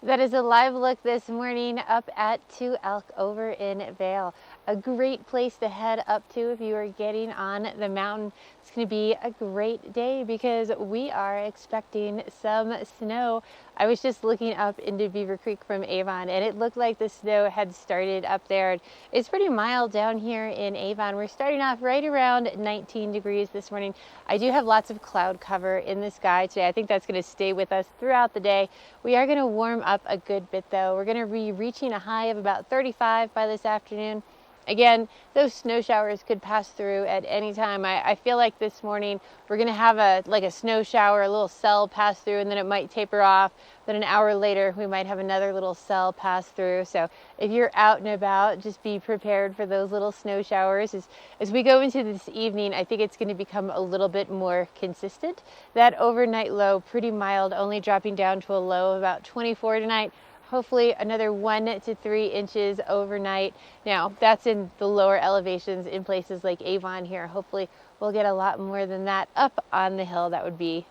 That is a live look this morning up at Two Elk over in Vail. A great place to head up to if you are getting on the mountain. It's going to be a great day because we are expecting some snow. I was just looking up into Beaver Creek from Avon, and it looked like the snow had started up there. It's pretty mild down here in Avon. We're starting off right around 19 degrees this morning. I do have lots of cloud cover in the sky today. I think that's going to stay with us throughout the day. We are going to warm up a good bit though. We're going to be reaching a high of about 35 by this afternoon. Again, those snow showers could pass through at any time. I feel like this morning we're going to have a snow shower, a little cell pass through, and then it might taper off. Then an hour later, we might have another little cell pass through. So if you're out and about, just be prepared for those little snow showers. As we go into this evening, I think it's going to become a little bit more consistent. That overnight low, pretty mild, only dropping down to a low of about 24 tonight. Hopefully another 1 to 3 inches overnight. Now that's in the lower elevations in places like Avon here. Hopefully we'll get a lot more than that up on the hill. That would be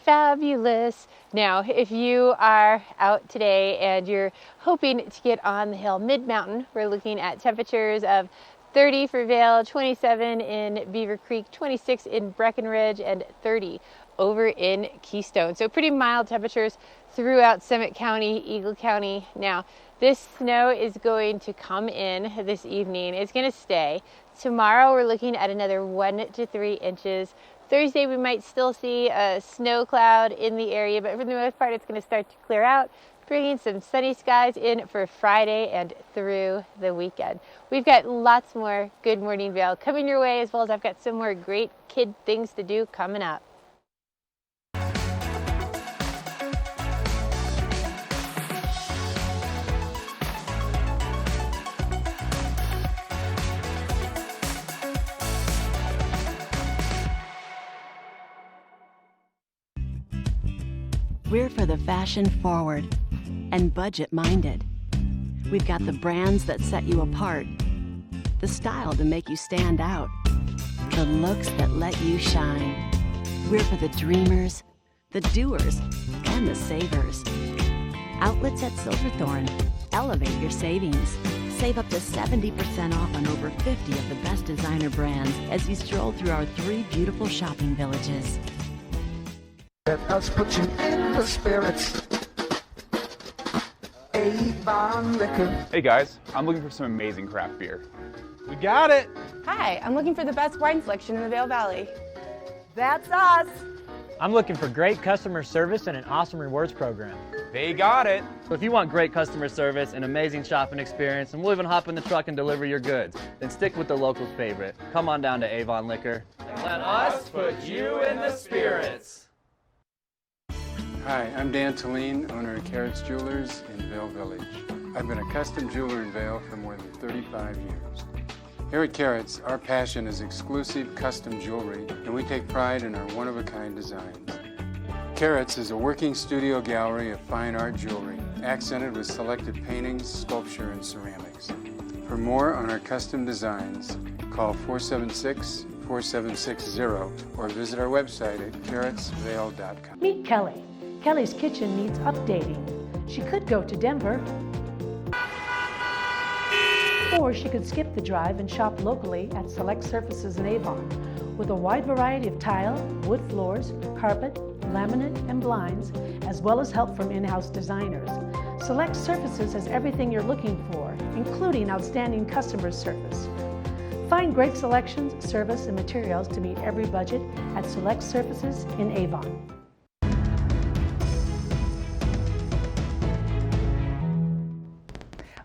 fabulous. Now if you are out today and you're hoping to get on the hill mid-mountain, we're looking at temperatures of 30 for Vail, 27 in Beaver Creek, 26 in Breckenridge, and 30 over in Keystone. So pretty mild temperatures throughout Summit County, Eagle County. Now, this snow is going to come in this evening. It's going to stay. Tomorrow, we're looking at another 1 to 3 inches. Thursday, we might still see a snow cloud in the area, but for the most part, it's going to start to clear out, bringing some sunny skies in for Friday and through the weekend. We've got lots more Good Morning Vail coming your way, as well as I've got some more great kid things to do coming up. We're for the fashion forward and budget minded. We've got the brands that set you apart, the style to make you stand out, the looks that let you shine. We're for the dreamers, the doers, and the savers. Outlets at Silverthorne. Elevate your savings. Save up to 70% off on over 50 of the best designer brands as you stroll through our 3 beautiful shopping villages. Let us put you in the spirits. Avon Liquor. Hey guys, I'm looking for some amazing craft beer. We got it. Hi, I'm looking for the best wine selection in the Vail Valley. That's us. I'm looking for great customer service and an awesome rewards program. They got it. So if you want great customer service, an amazing shopping experience, and we'll even hop in the truck and deliver your goods, then stick with the locals' favorite. Come on down to Avon Liquor. Let us put you in the spirits. Hi, I'm Dan Talene, owner of Carrots Jewelers in Vail Village. I've been a custom jeweler in Vail for more than 35 years. Here at Carrots, our passion is exclusive custom jewelry, and we take pride in our one-of-a-kind designs. Carrots is a working studio gallery of fine art jewelry, accented with selected paintings, sculpture, and ceramics. For more on our custom designs, call 476-4760 or visit our website at carrotsvail.com. Meet Kelly. Kelly's kitchen needs updating. She could go to Denver, or she could skip the drive and shop locally at Select Surfaces in Avon. With a wide variety of tile, wood floors, carpet, laminate, and blinds, as well as help from in-house designers. Select Surfaces has everything you're looking for, including outstanding customer service. Find great selections, service, and materials to meet every budget at Select Surfaces in Avon.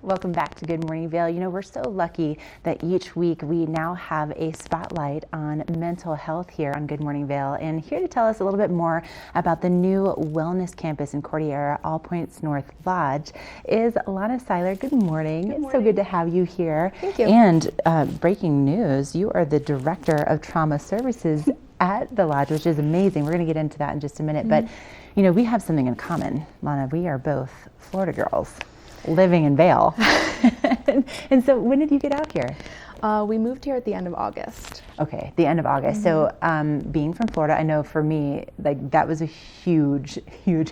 Welcome back to Good Morning Vail. You know, we're so lucky that each week we now have a spotlight on mental health here on Good Morning Vail. And here to tell us a little bit more about the new wellness campus in Cordillera, All Points North Lodge, is Lana Seiler. Good morning. It's so good to have you here. Thank you. And breaking news, you are the Director of Trauma Services at the Lodge, which is amazing. We're going to get into that in just a minute. But, you know, we have something in common, Lana. We are both Florida girls living in Vail. And so when did you get out here? We moved here at the end of August. Okay, the end of August. So being from Florida, I know for me, like that was a huge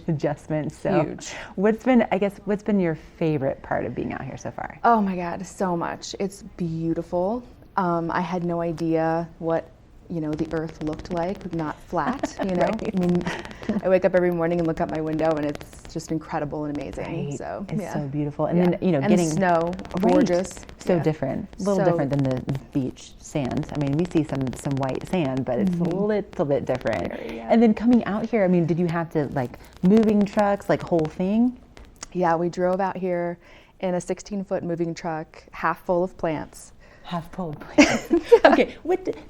adjustment. So Huge. what's been your favorite part of being out here so far? Oh my God, so much. It's beautiful. I had no idea what the earth looked like, not flat, Right. I mean, I wake up every morning and look out my window and it's just incredible and amazing. Right. So It's so beautiful. And then, and getting snow, Right. gorgeous. So different, a little So- different than the beach sand. I mean, we see some white sand, but it's a little bit different. And then coming out here, I mean, did you have to like moving trucks, like whole thing? Yeah, we drove out here in a 16-foot moving truck, half full of plants. Half full of plants. Okay,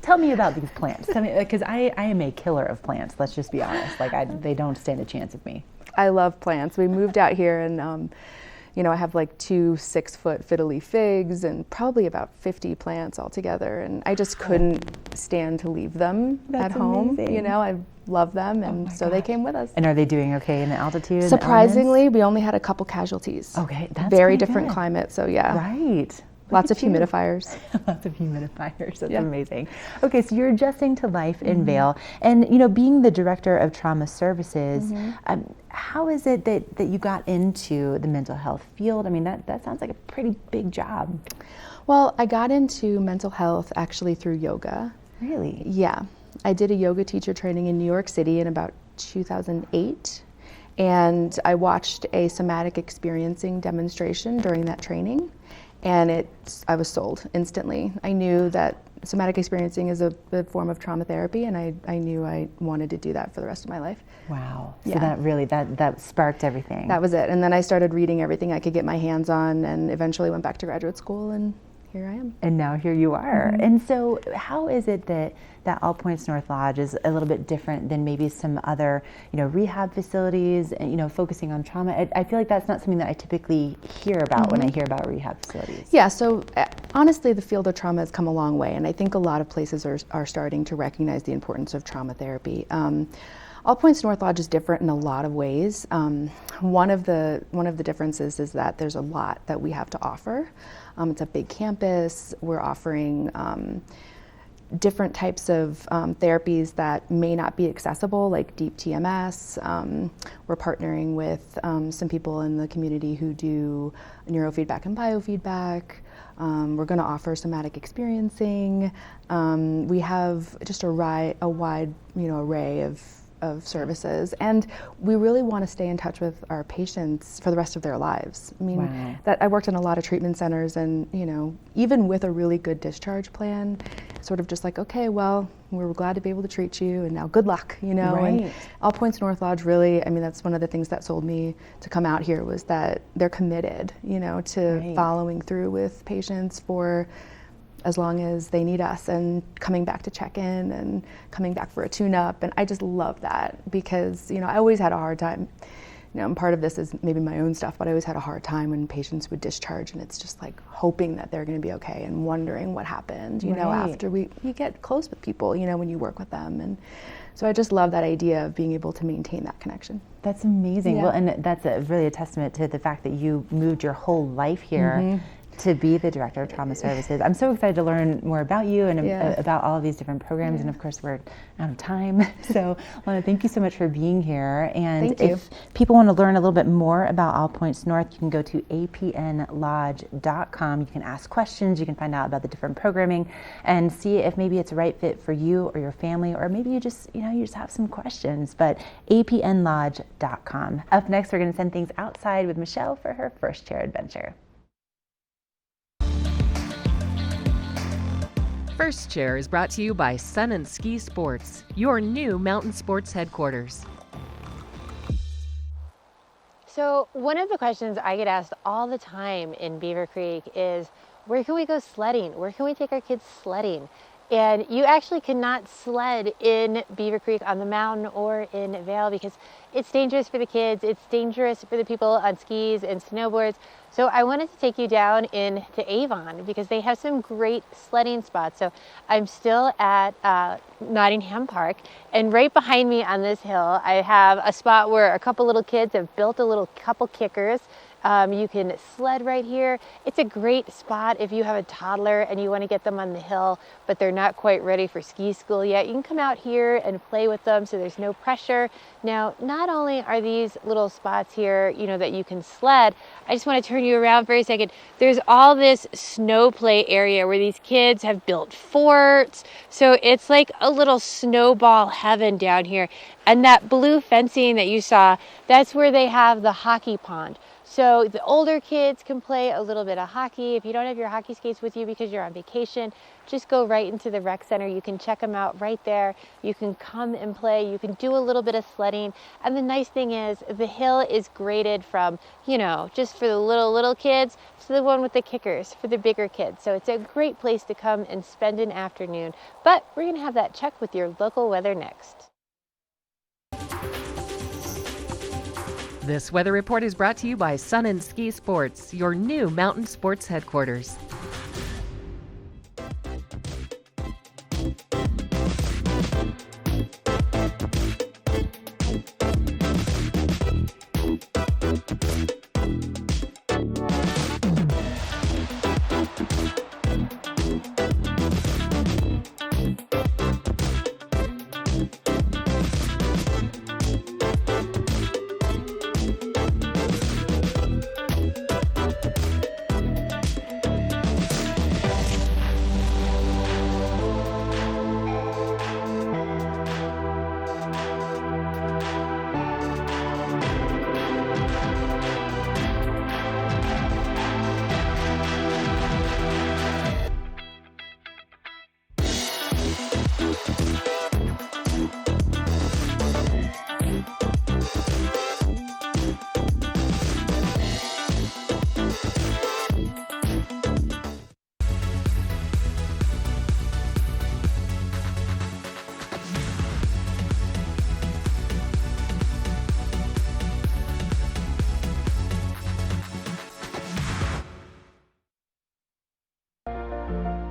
tell me about these plants. Tell me, because I am a killer of plants. Let's just be honest. Like they don't stand a chance with me. I love plants. We moved out here and, I have like 2 6-foot fiddly figs and probably about 50 plants altogether. And I just couldn't stand to leave them at home. amazing. I love them. And so they came with us. And are they doing okay in the altitude? and the Surprisingly, we only had a couple casualties. Okay, that's very pretty different good. climate. So yeah. Right. Lots of Look at you. humidifiers. Lots of humidifiers. That's Yeah. amazing. Okay, so you're adjusting to life in Vail, and being the Director of Trauma Services, how is it that you got into the mental health field? I mean, that sounds like a pretty big job. Well, I got into mental health actually through yoga. Really? Yeah. I did a yoga teacher training in New York City in about 2008. And I watched a somatic experiencing demonstration during that training. And I was sold instantly. I knew that somatic experiencing is a form of trauma therapy, and I knew I wanted to do that for the rest of my life. Wow. So Yeah. that really, that sparked everything. That was it. And then I started reading everything I could get my hands on, and eventually went back to graduate school, and here I am. And now here you are. And so how is it that All Points North Lodge is a little bit different than maybe some other, rehab facilities, and, focusing on trauma? I feel like that's not something that I typically hear about when I hear about rehab facilities. Yeah, so honestly, the field of trauma has come a long way, and I think a lot of places are starting to recognize the importance of trauma therapy. All Points North Lodge is different in a lot of ways. One of the differences is that there's a lot that we have to offer. It's a big campus. We're offering different types of therapies that may not be accessible, like deep TMS. We're partnering with some people in the community who do neurofeedback and biofeedback. We're going to offer somatic experiencing. We have just a wide array of services, and we really want to stay in touch with our patients for the rest of their lives. I mean, Wow. I worked in a lot of treatment centers, and even with a really good discharge plan, sort of just like, okay, well, we're glad to be able to treat you, and now good luck, And Right. All Points North Lodge really, I mean, that's one of the things that sold me to come out here, was that they're committed, to Right. following through with patients for as long as they need us, and coming back to check in and coming back for a tune-up. And I just love that because, I always had a hard time. And part of this is maybe my own stuff, but I always had a hard time when patients would discharge, and it's just like hoping that they're going to be okay and wondering what happened, Right. after you get close with people, when you work with them. And so I just love that idea of being able to maintain that connection. That's amazing. Yeah. Well, and that's really a testament to the fact that you moved your whole life here to be the Director of Trauma Services. I'm so excited to learn more about you and about all of these different programs. And of course, we're out of time. So, Lana, thank you so much for being here. And Thank you. if people want to learn a little bit more about All Points North, you can go to apnlodge.com. You can ask questions. You can find out about the different programming and see if maybe it's a right fit for you or your family, or maybe you just have some questions. But apnlodge.com. Up next, we're going to send things outside with Michelle for her first chair adventure. First Chair is brought to you by Sun and Ski Sports, your new mountain sports headquarters. So one of the questions I get asked all the time in Beaver Creek is, where can we go sledding? Where can we take our kids sledding? And you actually cannot sled in Beaver Creek on the mountain or in Vail because it's dangerous for the kids. It's dangerous for the people on skis and snowboards. So I wanted to take you down into Avon because they have some great sledding spots. So I'm still at Nottingham Park, and right behind me on this hill, I have a spot where a couple little kids have built a couple kickers. You can sled right here. It's a great spot if you have a toddler and you want to get them on the hill, but they're not quite ready for ski school yet. You can come out here and play with them so there's no pressure. Now, not only are these little spots here, you know, that you can sled, I just want to turn you around for a second. There's all this snow play area where these kids have built forts. So it's like a little snowball heaven down here. And that blue fencing that you saw, that's where they have the hockey pond. So the older kids can play a little bit of hockey. If you don't have your hockey skates with you because you're on vacation, just go right into the rec center. You can check them out right there. You can come and play. You can do a little bit of sledding. And the nice thing is the hill is graded from, you know, just for the little kids to the one with the kickers for the bigger kids. So it's a great place to come and spend an afternoon. But we're going to have that check with your local weather next. This weather report is brought to you by Sun and Ski Sports, your new mountain sports headquarters.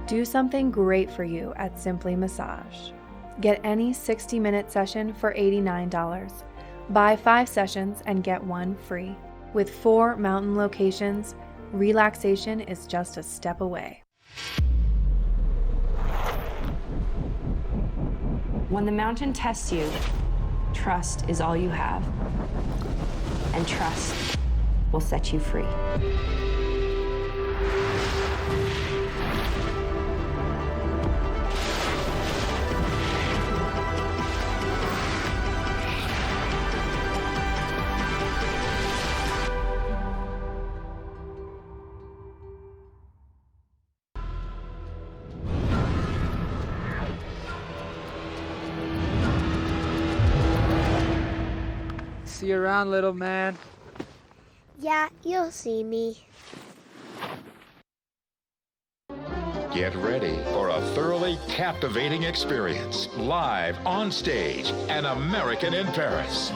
Do something great for you at Simply Massage. Get any 60-minute session for $89. Buy 5 sessions and get 1 free. With 4 mountain locations, relaxation is just a step away. When the mountain tests you, trust is all you have. And trust will set you free. See you around, little man. Yeah, you'll see me. Get ready for a thoroughly captivating experience. Live on stage, An American in Paris.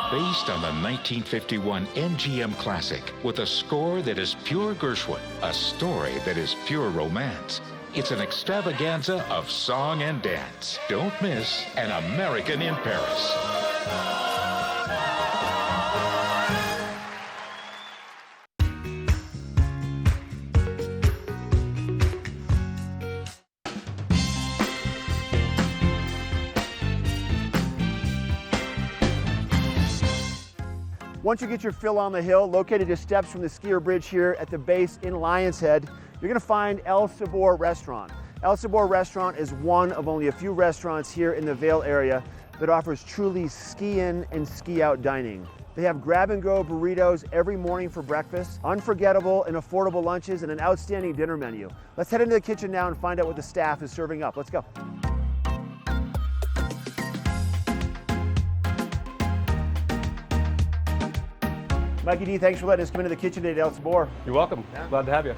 Based on the 1951 MGM classic, with a score that is pure Gershwin, a story that is pure romance. It's an extravaganza of song and dance. Don't miss An American in Paris. Once you get your fill on the hill, located just steps from the skier bridge here at the base in Lion's Head, you're going to find El Sabor Restaurant. El Sabor Restaurant is one of only a few restaurants here in the Vail area that offers truly ski-in and ski-out dining. They have grab-and-go burritos every morning for breakfast, unforgettable and affordable lunches, and an outstanding dinner menu. Let's head into the kitchen now and find out what the staff is serving up. Let's go. Mikey D, thanks for letting us come into the kitchen today at El Sabor. You're welcome. Glad to have you.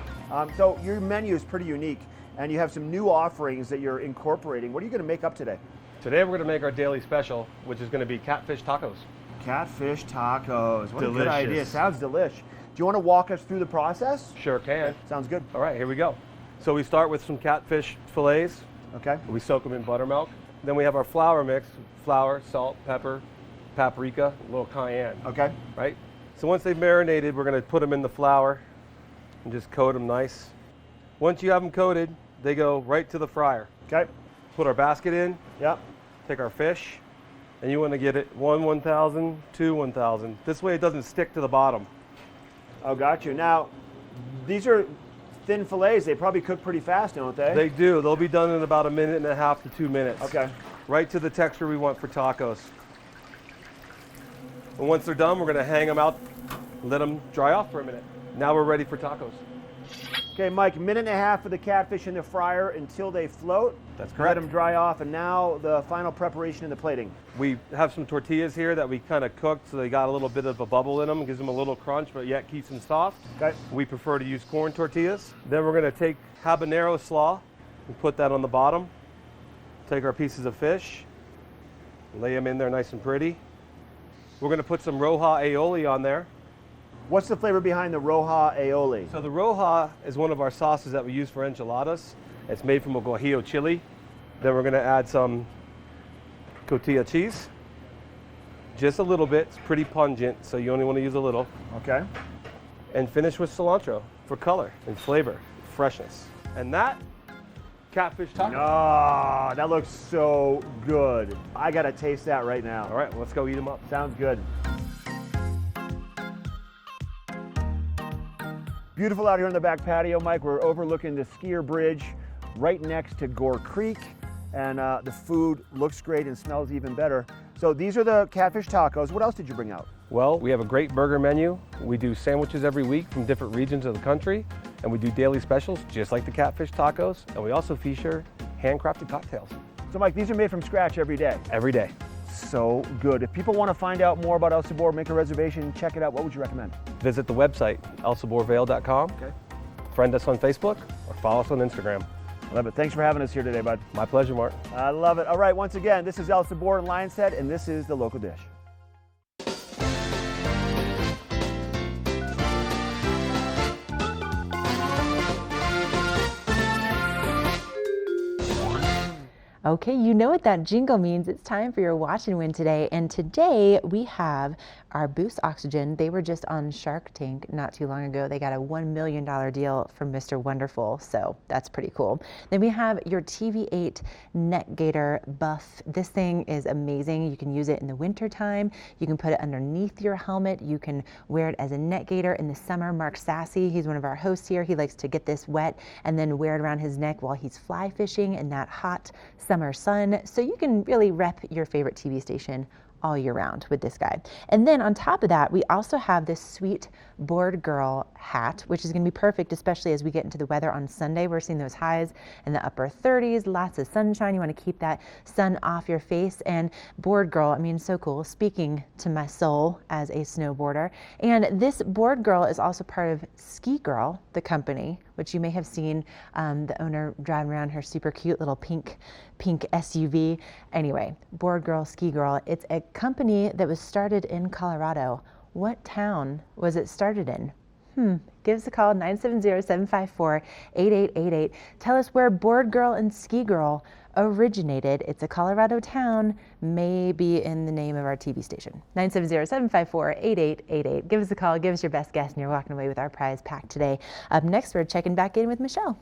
So your menu is pretty unique, and you have some new offerings that you're incorporating. What are you going to make up today? Today we're going to make our daily special, which is going to be catfish tacos. Catfish tacos. What Delicious. a good idea. Sounds delish. Do you want to walk us through the process? Sure can. Okay, sounds good. All right, here we go. So we start with some catfish fillets. Okay. We soak them in buttermilk. Then we have our flour mix: flour, salt, pepper, paprika, a little cayenne. Okay. Right? So once they've marinated, we're going to put them in the flour and just coat them nice. Once you have them coated, they go right to the fryer. Okay. Put our basket in. Yep. Take our fish, and you want to get it 1,000, 2, 1,000. This way it doesn't stick to the bottom. Oh, got you. Now, these are thin fillets. They probably cook pretty fast, don't they? They do. They'll be done in about 1.5 to 2 minutes. Okay. Right to the texture we want for tacos. And once they're done, we're going to hang them out, let them dry off for a minute. Now we're ready for tacos. Okay, Mike, 1.5 minutes for the catfish in the fryer until they float. That's Let correct. them dry off, and now the final preparation in the plating. We have some tortillas here that we kind of cooked, so they got a little bit of a bubble in them, gives them a little crunch, but yet keeps them soft. Okay. We prefer to use corn tortillas. Then we're going to take habanero slaw and put that on the bottom. Take our pieces of fish, lay them in there nice and pretty. We're going to put some roja aioli on there. What's the flavor behind the roja aioli? So the roja is one of our sauces that we use for enchiladas. It's made from a guajillo chili. Then we're going to add some cotija cheese. Just a little bit. It's pretty pungent, so you only want to use a little. Okay. And finish with cilantro for color and flavor, freshness. And that, catfish taco. Oh, that looks so good. I got to taste that right now. All right, let's go eat them up. Sounds good. Beautiful out here on the back patio, Mike. We're overlooking the skier bridge right next to Gore Creek, and the food looks great and smells even better. So these are the catfish tacos. What else did you bring out? Well, we have a great burger menu. We do sandwiches every week from different regions of the country, and we do daily specials just like the catfish tacos, and we also feature handcrafted cocktails. So Mike, these are made from scratch every day? Every day. So good. If people want to find out more about El Sabor, make a reservation, check it out, what would you recommend? Visit the website, elsaborvale.com. Okay. Friend us on Facebook or follow us on Instagram. I love it. Thanks for having us here today, bud. My pleasure, Mark. I love it. All right, once again, this is El Sabor in Lion's Head, and this is the local dish. Okay, you know what that jingle means. It's time for your watch and win today. And today we have our Boost Oxygen. They were just on Shark Tank not too long ago. They got a $1 million deal from Mr. Wonderful, so that's pretty cool. Then we have your TV8 Neck Gaiter Buff. This thing is amazing. You can use it in the winter time. You can put it underneath your helmet. You can wear it as a neck gaiter in the summer. Mark Sassy, he's one of our hosts here. He likes to get this wet and then wear it around his neck while he's fly fishing in that hot summer sun. So you can really rep your favorite TV station all year round with this guy. And then on top of that, we also have this sweet Board Girl hat, which is going to be perfect, especially as we get into the weather on Sunday. We're seeing those highs in the upper 30s, lots of sunshine. You want to keep that sun off your face. And Board Girl, I mean, so cool. Speaking to my soul as a snowboarder. And this Board Girl is also part of Ski Girl, the company, which you may have seen the owner driving around her super cute little pink SUV. Anyway, Board Girl, Ski Girl, it's a company that was started in Colorado. What town was it started in? Give us a call, 970-754-8888. Tell us where Board Girl and Ski Girl originated. It's a Colorado town, maybe in the name of our TV station. 970-754-8888. Give us a call, give us your best guess, and you're walking away with our prize pack today. Up next, we're checking back in with Michelle.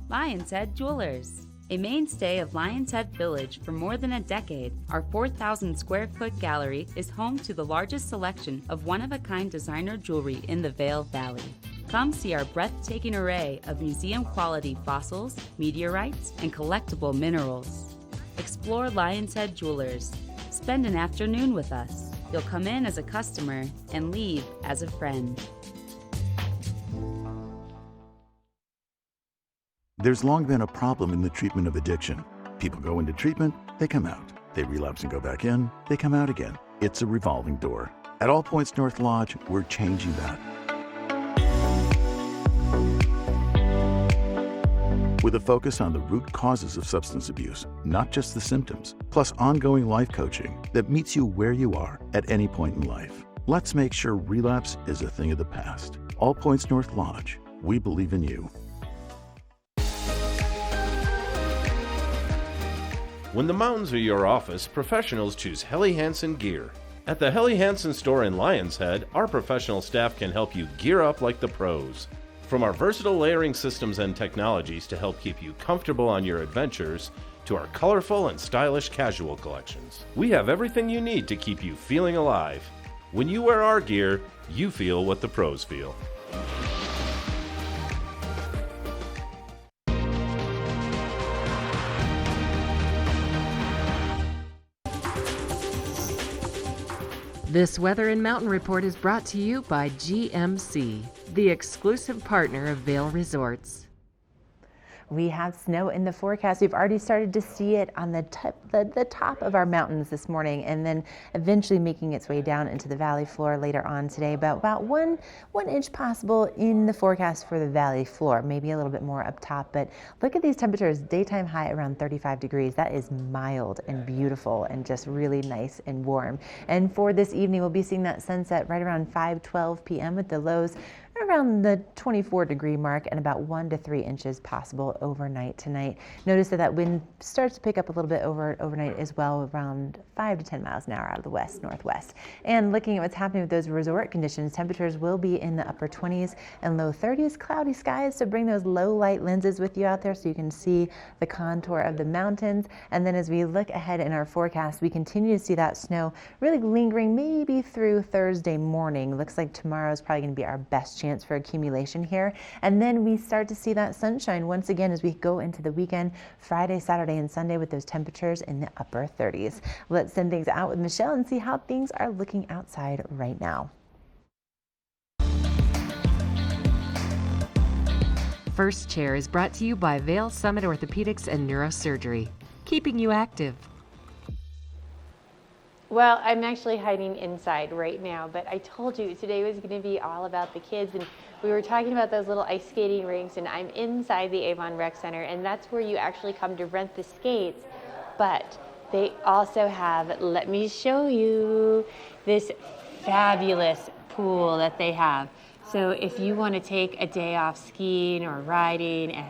Lion's Head Jewelers. A mainstay of Lion's Head Village for more than a decade, our 4,000 square foot gallery is home to the largest selection of one-of-a-kind designer jewelry in the Vail Valley. Come see our breathtaking array of museum-quality fossils, meteorites, and collectible minerals. Explore Lion's Head Jewelers. Spend an afternoon with us. You'll come in as a customer and leave as a friend. There's long been a problem in the treatment of addiction. People go into treatment, they come out. They relapse and go back in, they come out again. It's a revolving door. At All Points North Lodge, we're changing that. With a focus on the root causes of substance abuse, not just the symptoms, plus ongoing life coaching that meets you where you are at any point in life. Let's make sure relapse is a thing of the past. All Points North Lodge, we believe in you. When the mountains are your office, professionals choose Helly Hansen gear. At the Helly Hansen store in Lion's Head, our professional staff can help you gear up like the pros. From our versatile layering systems and technologies to help keep you comfortable on your adventures, to our colorful and stylish casual collections, we have everything you need to keep you feeling alive. When you wear our gear, you feel what the pros feel. This Weather and Mountain Report is brought to you by GMC, the exclusive partner of Vail Resorts. We have snow in the forecast. We've already started to see it on the top of our mountains this morning, and then eventually making its way down into the valley floor later on today. But about one inch possible in the forecast for the valley floor, maybe a little bit more up top. But look at these temperatures. Daytime high around 35 degrees. That is mild and beautiful and just really nice and warm. And for this evening, we'll be seeing that sunset right around 5:12 p.m. with the lows around the 24-degree mark and about 1 to 3 inches possible overnight tonight. Notice that wind starts to pick up a little bit overnight as well, around 5 to 10 miles an hour out of the west-northwest. And looking at what's happening with those resort conditions, temperatures will be in the upper 20s and low 30s, cloudy skies, so bring those low light lenses with you out there so you can see the contour of the mountains. And then as we look ahead in our forecast, we continue to see that snow really lingering maybe through Thursday morning. Looks like tomorrow is probably going to be our best chance for accumulation here. And then we start to see that sunshine once again as we go into the weekend, Friday, Saturday, and Sunday with those temperatures in the upper 30s. Let's send things out with Michelle and see how things are looking outside right now. First Chair is brought to you by Vail Summit Orthopedics and Neurosurgery, keeping you active. Well, I'm actually hiding inside right now, but I told you today was going to be all about the kids, and we were talking about those little ice skating rinks, and I'm inside the Avon Rec Center, and that's where you actually come to rent the skates, but they also have, let me show you, this fabulous pool that they have. So if you want to take a day off skiing or riding and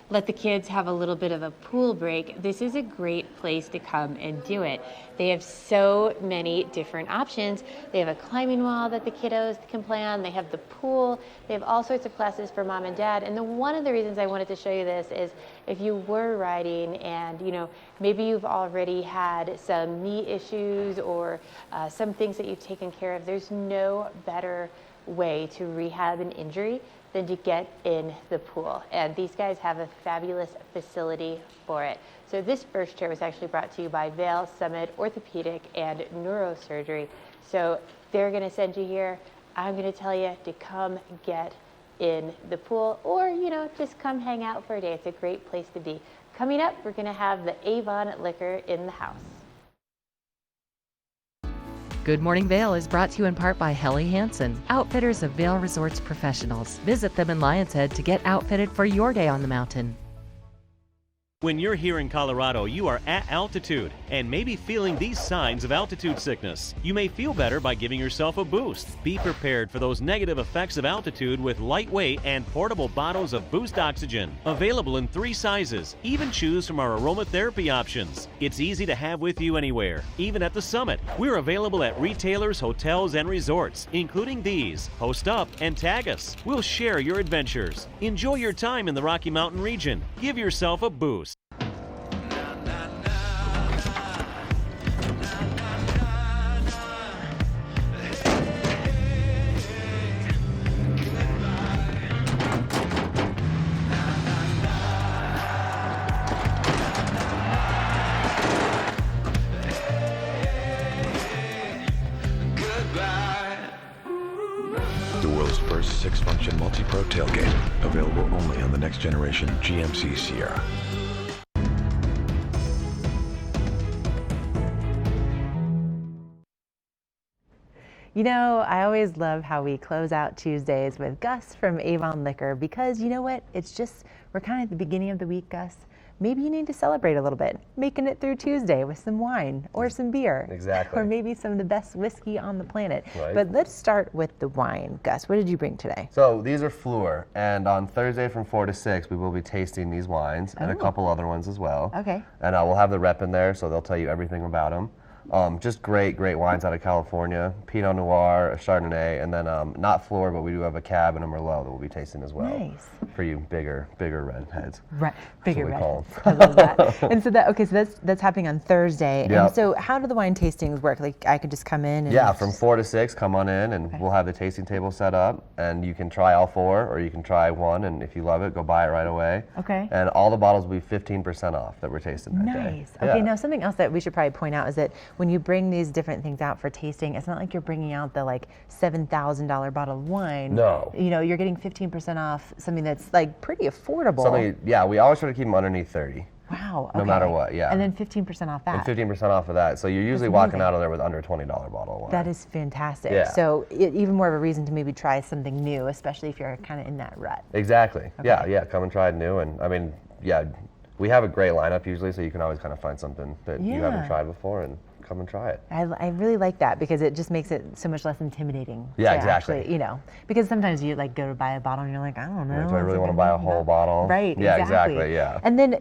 let the kids have a little bit of a pool break, this is a great place to come and do it. They have so many different options. They have a climbing wall that the kiddos can play on. They have the pool. They have all sorts of classes for mom and dad. And one of the reasons I wanted to show you this is if you were riding and, maybe you've already had some knee issues or some things that you've taken care of, there's no better way to rehab an injury than to get in the pool. And these guys have a fabulous facility for it. So this first chair was actually brought to you by Vail Summit Orthopedic and Neurosurgery. So they're gonna send you here. I'm gonna tell you to come get in the pool or, just come hang out for a day. It's a great place to be. Coming up, we're gonna have the Avon liquor in the house. Good Morning Vail is brought to you in part by Helly Hansen, outfitters of Vail Resorts professionals. Visit them in Lion's Head to get outfitted for your day on the mountain. When you're here in Colorado, you are at altitude and maybe feeling these signs of altitude sickness. You may feel better by giving yourself a boost. Be prepared for those negative effects of altitude with lightweight and portable bottles of Boost Oxygen. Available in 3 sizes. Even choose from our aromatherapy options. It's easy to have with you anywhere, even at the summit. We're available at retailers, hotels, and resorts, including these. Post up and tag us. We'll share your adventures. Enjoy your time in the Rocky Mountain region. Give yourself a boost. 6-function multi-pro tailgate. Available only on the next generation GMC Sierra. You know, I always love how we close out Tuesdays with Gus from Avon Liquor because you know what? We're kind of at the beginning of the week, Gus. Maybe you need to celebrate a little bit, making it through Tuesday with some wine or some beer. Exactly. Or maybe some of the best whiskey on the planet. Right. But let's start with the wine. Gus, what did you bring today? So these are Fleur, and on Thursday from 4 to 6, we will be tasting these wines and a couple other ones as well. Okay. And we'll have the rep in there, so they'll tell you everything about them. Just great wines out of California. Pinot Noir, a Chardonnay, and then not Fleur, but we do have a Cab and a Merlot that we'll be tasting as well. Nice. For you bigger redheads. Right, bigger redheads. I love that. And so that's happening on Thursday. Yep. And so how do the wine tastings work? Like I could just come in and Yeah, from 4 to 6, come on in, and we'll have the tasting table set up, and you can try all 4, or you can try one, and if you love it, go buy it right away. Okay. And all the bottles will be 15% off that we're tasting that day. Nice. Okay, Yeah. now something else that we should probably point out is that when you bring these different things out for tasting, it's not like you're bringing out the like $7,000 bottle of wine. No. You know, you're getting 15% off something that's like pretty affordable. We always try to keep them underneath 30. Wow. No okay. matter what, yeah. And then 15% off that. And 15% off of that. So you're usually walking out of there with under $20 bottle of wine. That is fantastic. Yeah. So even more of a reason to maybe try something new, especially if you're kind of in that rut. Exactly. Okay. Yeah. Come and try it new. And I mean, we have a great lineup usually, so you can always kind of find something that you haven't tried before and come and try it. I really like that because it just makes it so much less intimidating. Yeah, to exactly. Actually, because sometimes you like go to buy a bottle and you're like, I don't know. Do I really want to buy a whole bottle? Right. Yeah, exactly. Yeah. And then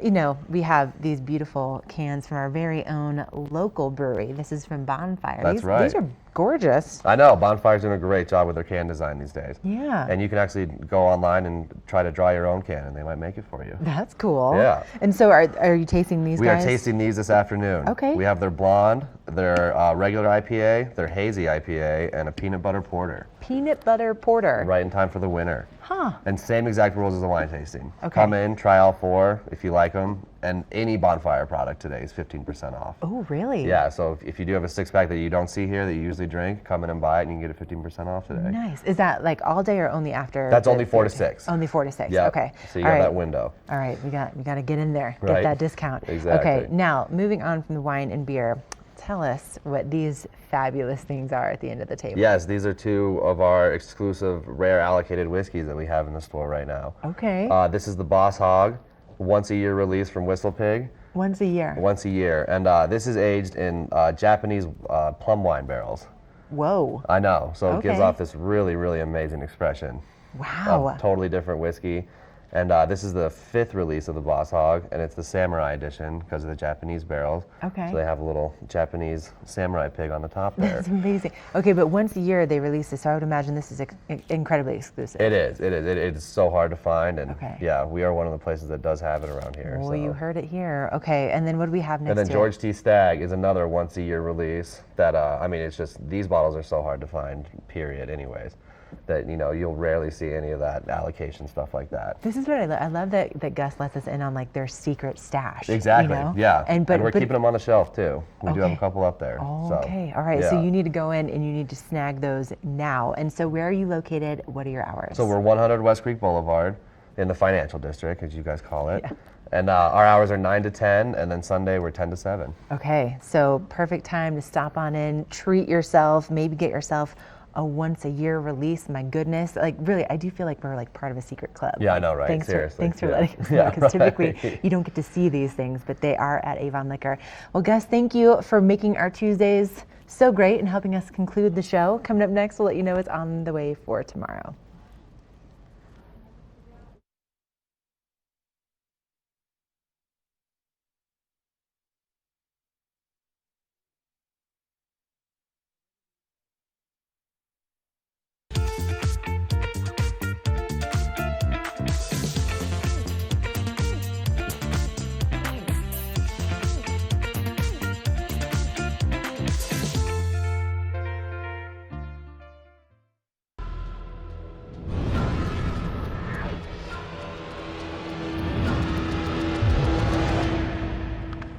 we have these beautiful cans from our very own local brewery. This is from Bonfire. That's right. These are gorgeous. I know. Bonfire's doing a great job with their can design these days. Yeah. And you can actually go online and try to draw your own can, and they might make it for you. That's cool. Yeah. And so are you tasting these We guys? are tasting these this afternoon. Okay. We have their blonde, their regular IPA, their hazy IPA, and a peanut butter porter. Peanut butter porter. Right in time for the winter. Huh. And same exact rules as the wine tasting. Okay. Come in, try all 4 if you like them, and any Bonfire product today is 15% off. Oh, really? Yeah, so if you do have a 6-pack that you don't see here that you usually drink, come in and buy it and you can get it 15% off today. Nice. Is that like all day or only after? That's only 4 to 6. Only 4 to 6. Yeah. Okay. So you got that window. All right, we got to get in there, get Right. that discount. Exactly. Okay, now moving on from the wine and beer, tell us what these fabulous things are at the end of the table. Yes, these are 2 of our exclusive rare allocated whiskeys that we have in the store right now. Okay. This is the Boss Hog, once a year release from Whistle Pig. Once a year. Once a year, and this is aged in Japanese plum wine barrels. Whoa. I know, so it gives Okay. off this really, really amazing expression. Wow. Totally different whiskey. And this is the 5th release of the Boss Hog, and it's the Samurai edition because of the Japanese barrels. Okay. So they have a little Japanese samurai pig on the top there. That's amazing. Okay, but once a year they release this, so I would imagine this is incredibly exclusive. It is. It is so hard to find, and Okay. yeah, we are one of the places that does have it around here. Well, so. you heard it here. Okay, and then what do we have next? And then to George T. Stagg is another once a year release that, it's just, these bottles are so hard to find, period, anyways, that, you'll rarely see any of that allocation stuff like that. This is what I love that Gus lets us in on like their secret stash. Exactly, yeah. And we're keeping them on the shelf too. We do have a Okay. couple up there. Oh, so, okay, all right, so yeah. you need to go in and you need to snag those now. And so where are you located? What are your hours? So we're 100 West Creek Boulevard in the financial district, as you guys call it. Yeah. And our hours are 9 to 10, and then Sunday we're 10 to 7. Okay, so perfect time to stop on in, treat yourself, maybe get yourself a once a year release. My goodness, like really, I do feel like we're like part of a secret club. Yeah, I know, right? Thanks Seriously. For letting us know, because typically you don't get to see these things, but they are at Avon Liquor. Well, Gus, thank you for making our Tuesdays so great and helping us conclude the show. Coming up next, we'll let you know it's on the way for tomorrow.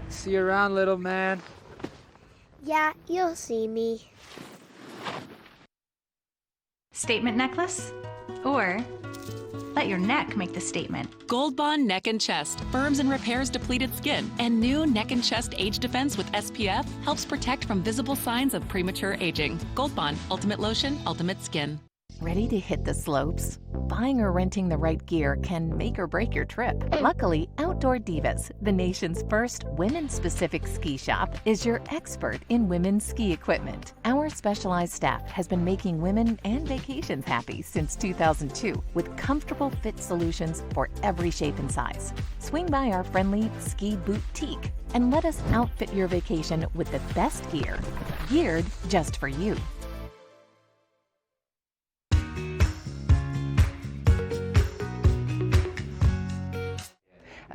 See you around, little man. Yeah, you'll see me. Statement necklace? Or let your neck make the statement. Gold Bond Neck and Chest firms and repairs depleted skin, and new Neck and Chest Age Defense with SPF helps protect from visible signs of premature aging. Gold Bond Ultimate Lotion, Ultimate Skin. Ready to hit the slopes? Buying or renting the right gear can make or break your trip. Luckily, Outdoor Divas, the nation's first women-specific ski shop, is your expert in women's ski equipment. Our specialized staff has been making women and vacations happy since 2002 with comfortable fit solutions for every shape and size. Swing by our friendly ski boutique and let us outfit your vacation with the best gear, geared just for you.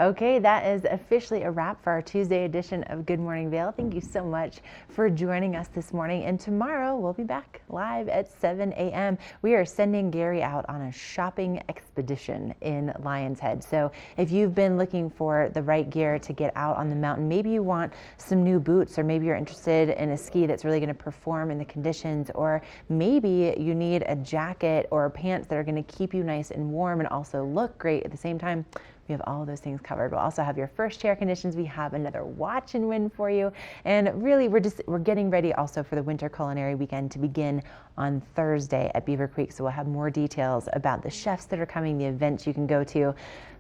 Okay, that is officially a wrap for our Tuesday edition of Good Morning Vail. Thank you so much for joining us this morning. And tomorrow we'll be back live at 7 a.m. We are sending Gary out on a shopping expedition in Lion's Head. So if you've been looking for the right gear to get out on the mountain, maybe you want some new boots, or maybe you're interested in a ski that's really going to perform in the conditions, or maybe you need a jacket or pants that are going to keep you nice and warm and also look great at the same time, we have all of those things covered. We'll also have your first chair conditions. We have another watch and win for you. And really, we're getting ready also for the Winter Culinary Weekend to begin on Thursday at Beaver Creek. So we'll have more details about the chefs that are coming, the events you can go to.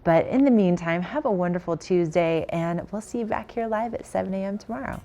But in the meantime, have a wonderful Tuesday, and we'll see you back here live at 7 a.m. tomorrow.